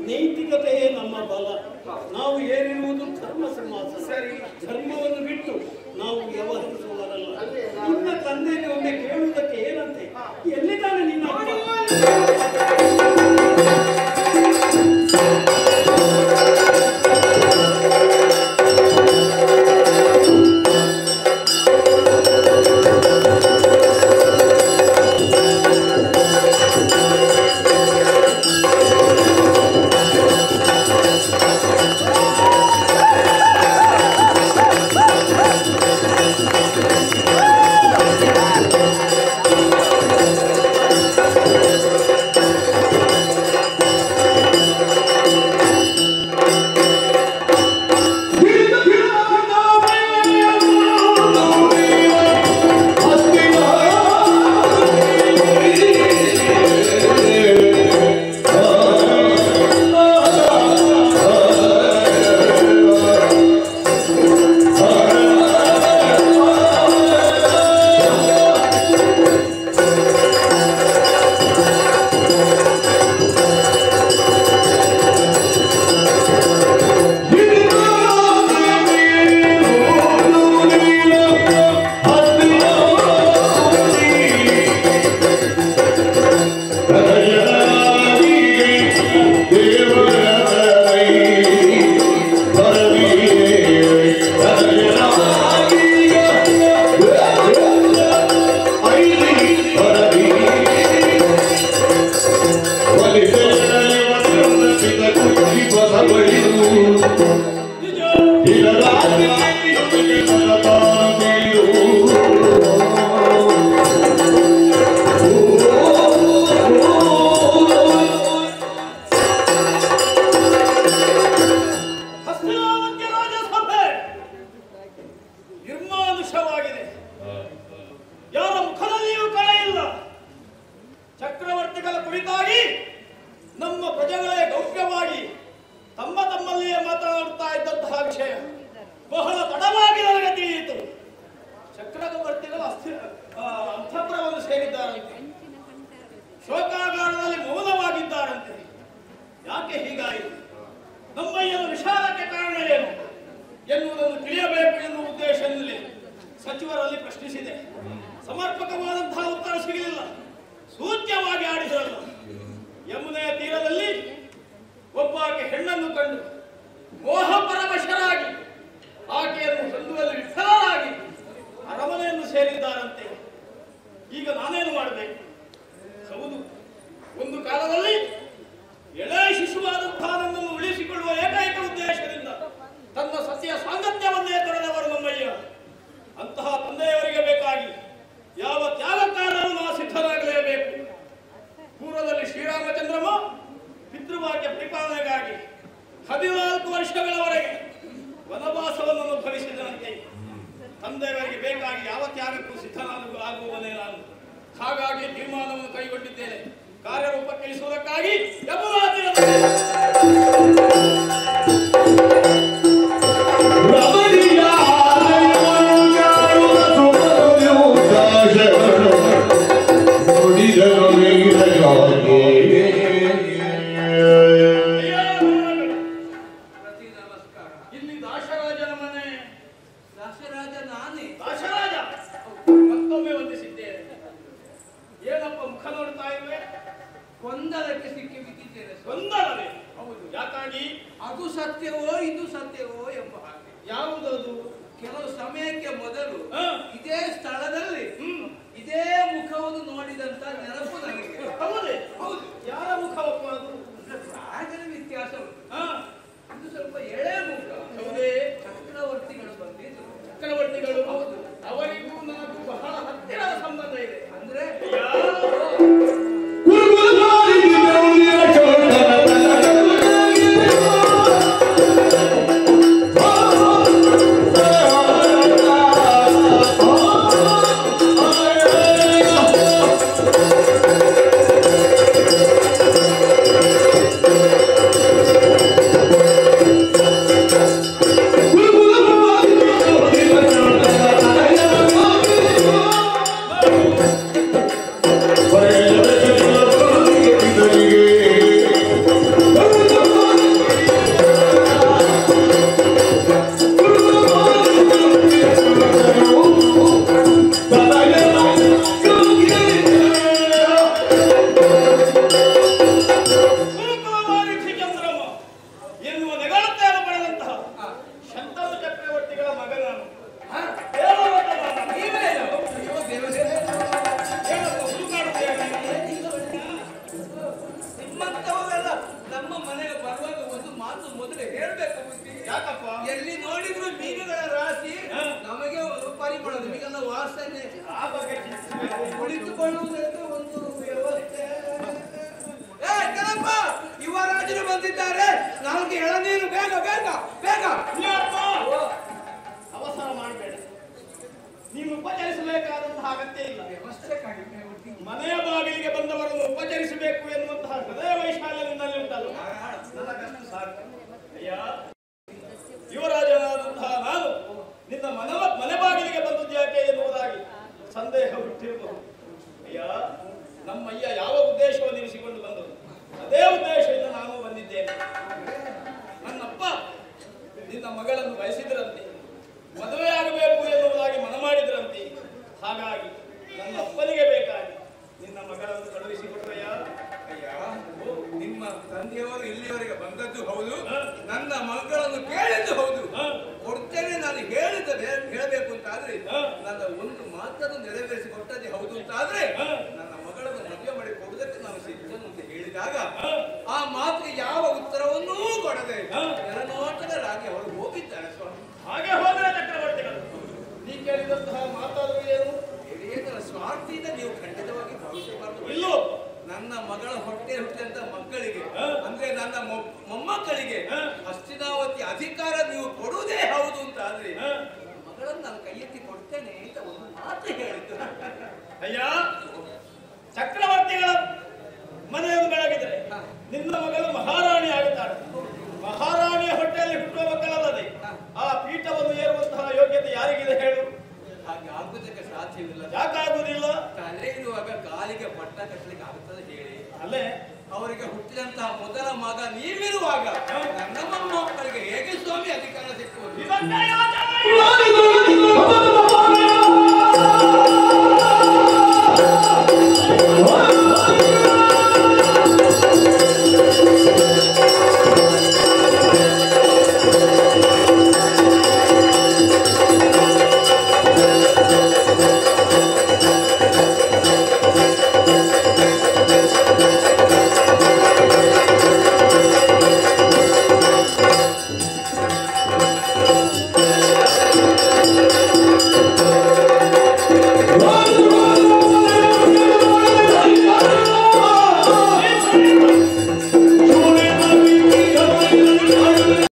ನೈತಿಕತೆಯೇ ನಮ್ಮ ಬಲ. ನಾವು ಏನಿರುವುದು ಧರ್ಮ ಸಿಂಹಾಸನ. ಧರ್ಮವನ್ನು ಬಿಟ್ಟು ನಾವು ವ್ಯವಹರಿಸುವವರಲ್ಲ. ನಿನ್ನ ತಂದೆಗೆ ಒಮ್ಮೆ ಕೇಳುವುದಕ್ಕೆ ಏನಂತೆ? ಎಲ್ಲಿದ್ದಾನೆ ನಿನ್ನ ಚೆನ್ನಾಗಿ ಅದು ಸತ್ಯವೋ ಇದು ಸತ್ಯವೋ ಎಂಬ ಹಾಗೆ. ಯಾವುದದು? ಕೆಲವು ಸಮಯಕ್ಕೆ ಮೊದಲು ಹ. ಇದೇ ಸ್ಥಳದಲ್ಲಿ ಇದೇ ಮುಖವನ್ನು ನೋಡಿದಂತ ನೆನಪು ನನಗೆ. ಹೌದೇ? ಹೌದು. ಯಾರ ಮುಖವಪ್ಪ ಅದು? ಪ್ರಾಯದ ವ್ಯತ್ಯಾಸ ಉಂಟು. ಹಾ, ಇದು ಸ್ವಲ್ಪ ಎಳೆ ಮುಖ. ಹೌದೇ? ಚಕ್ರವರ್ತಿಗಳು ಬಂದಿದ್ರು. ಚಕ್ರವರ್ತಿಗಳು. ಹೌದು. ಅವರಿಗೂ ನನಗೂ ಬಹಳ ಹತ್ತಿರದ ಸಂಬಂಧ ಇದೆ. ಅಂದ್ರೆ ಎಲ್ಲಿ ನೋಡಿದ್ರು ಮೀನುಗಳ ರಾಶಿ. ನಮಗೆ ಪರಿಮಳ, ನಿಮಗೆಲ್ಲ ವಾಸನೆ. ಆ ಬಗ್ಗೆ ಚಿಂತಿಸಬೇಕು. ಕುಳಿತುಕೊಳ್ಳುವುದಕ್ಕೆ ಒಂದು ವ್ಯವಸ್ಥೆ. ಕೆಲಪ್ಪ, ಯುವರಾಜರು ಬಂದಿದ್ದಾರೆ. 4 ಎಳನೀರು ಬೇಗ ಬೇಗ ಬೇಗ. ಅವಸರ ಮಾಡಬೇಡ. ನೀನು ಉಪಚರಿಸಬೇಕಾದಂತಹ ಅಗತ್ಯ ಇಲ್ಲ. ವ್ಯವಸ್ಥೆ ಕಡಿಮೆ ಉಂಟು. ಮನೆಯ ಬಾಗಿಲಿಗೆ ಬಂದವರನ್ನು ಉಪಚರಿಸಬೇಕು ಎನ್ನುವಂತಹ ಹೃದಯ ವೈಶಾಲ್ಯ ನಿನ್ನಲ್ಲಿ ಉಂಟಲ್ಲ, ನನಗಷ್ಟು ಸಾಕು. ಅಯ್ಯ, ಯುವರಾಜನಾದಂತಹ ನಾನು ನಿನ್ನ ಮನೆ ಬಾಗಿಲಿಗೆ ಬಂದದ್ದು ಯಾಕೆ ಎನ್ನುವುದಾಗಿ ಸಂದೇಹ ಹುಟ್ಟಿರಬಹುದು. ಅಯ್ಯ, ನಮ್ಮಯ್ಯ ಯಾವ ಉದ್ದೇಶವನ್ನು ಇರಿಸಿಕೊಂಡು ಬಂದರು, ಅದೇ ಉದ್ದೇಶದಿಂದ ನಾನು ಬಂದಿದ್ದೇನೆ. ನನ್ನಪ್ಪ ನಿನ್ನ ಮಗಳನ್ನು ಬಯಸಿದ್ರಂತೆ, ಮದುವೆ ಆಗಬೇಕು ಎನ್ನುವುದಾಗಿ ಮನ ಮಾಡಿದ್ರಂತೆ. ಹಾಗಾಗಿ ನನ್ನ ಅಪ್ಪನಿಗೆ ಬೇಕಾಗಿ ನಿನ್ನ ಮಗಳನ್ನು ಕಳುಹಿಸಿಕೊಟ್ರಯ್ಯ. ನಿಮ್ಮ ತಂದೆಯವರು ಇಲ್ಲಿವರೆಗೆ ಬಂದದ್ದು ಹೌದು, ನನ್ನ ಮಗಳನ್ನು ಕೇಳಿದ್ದು ಹೌದು. ಕೊಡ್ತೇನೆ ನಾನು ಹೇಳಬೇಕು ಅಂತ ಆದ್ರೆ ನನ್ನ ಒಂದು ಮಾತನ್ನು ನೆರವೇರಿಸಿ ಕೊಟ್ಟದ್ದೇ ಹೌದು ಅಂತ ಆದ್ರೆ ನನ್ನ ಮಗಳನ್ನು ಮದುವೆ ಮಾಡಿ ಕೊಡುವುದಕ್ಕೆ ನಾನು ಸಿದ್ಧನು ಅಂತ ಹೇಳಿದಾಗ ಆ ಮಾತಿಗೆ ಯಾವ ಉತ್ತರವನ್ನೂ ಕೊಡದೆ ನೆರನೋಟರಾಗಿ ಅವರು ಹೋಗಿದ್ದಾರೆ ಸ್ವಾಮಿ. ಹಾಗೆ ಹೋದರೆ ಚಕ್ರವರ್ತಿಗಳು ನೀ ಕೇಳಿದಂತಹ ಮಾತಾದರೂ ಏನು? ಹಿರಿಯರ ಸ್ವಾರ್ಥಿಯಿಂದ ನೀವು ಖಂಡಿತವಾಗಿ ಭಾವಿಸಬಾರದು. ಇಲ್ಲೋ ನನ್ನ ಮಗಳ ಹೊಟ್ಟೆ ಹುಟ್ಟಿದಂತ ಮಕ್ಕಳಿಗೆ ಅಂದ್ರೆ ನನ್ನ ಮೊಮ್ಮಕ್ಕಳಿಗೆ ಹಸ್ತಿನಾವತಿ ಅಧಿಕಾರ ನೀವು ಕೊಡುವುದೇ ಹೌದು ಅಂತ ಆದ್ರೆ ಮಗಳನ್ನು ನಾನು ಕೈ ಎತ್ತಿ ಕೊಡ್ತೇನೆ ಅಂತ ಒಂದು ಮಾತು ಹೇಳಿದ್ದು. ಅಯ್ಯ, ಚಕ್ರವರ್ತಿಗಳ ಮನೆಯನ್ನು ಬೆಳಗಿದ್ರೆ ನಿನ್ನ ಮಗಳು ಮಹಾರಾಣಿ ಆಗುತ್ತಾಳೆ. ಮಹಾರಾಣಿಯ ಹೊಟ್ಟೆಯಲ್ಲಿ ಹುಟ್ಟುವ ಮಕ್ಕಳಲ್ಲದೆ ಆ ಪೀಠವನ್ನು ಏರುವಂತಹ ಯೋಗ್ಯತೆ ಯಾರಿಗಿದೆ ಹೇಳು? ಹಾಗೆ ಆಗುವುದಕ್ಕೆ ಸಾಧ್ಯವಿಲ್ಲ. ಯಾಕಾಗುವುದಿಲ್ಲ? ತಲೆ ಇರುವಾಗ ಕಾಲಿಗೆ ಪಟ್ಟ ಕಟ್ಟಲಿಕ್ಕೆ ಆಗುತ್ತದೆ ಹೇಳಿ. ಅಲ್ಲೇ ಅವರಿಗೆ ಹುಟ್ಟಿದಂತಹ ಮೊದಲ ಮಗ ನೀವಿರುವಾಗ ನನ್ನ ಮೊಮ್ಮಕ್ಕಳಿಗೆ ಹೇಗೆ ಸ್ವಾಮಿ ಅಧಿಕಾರ ಸಿಕ್ಕುವುದು? ಇದಕ್ಕೆ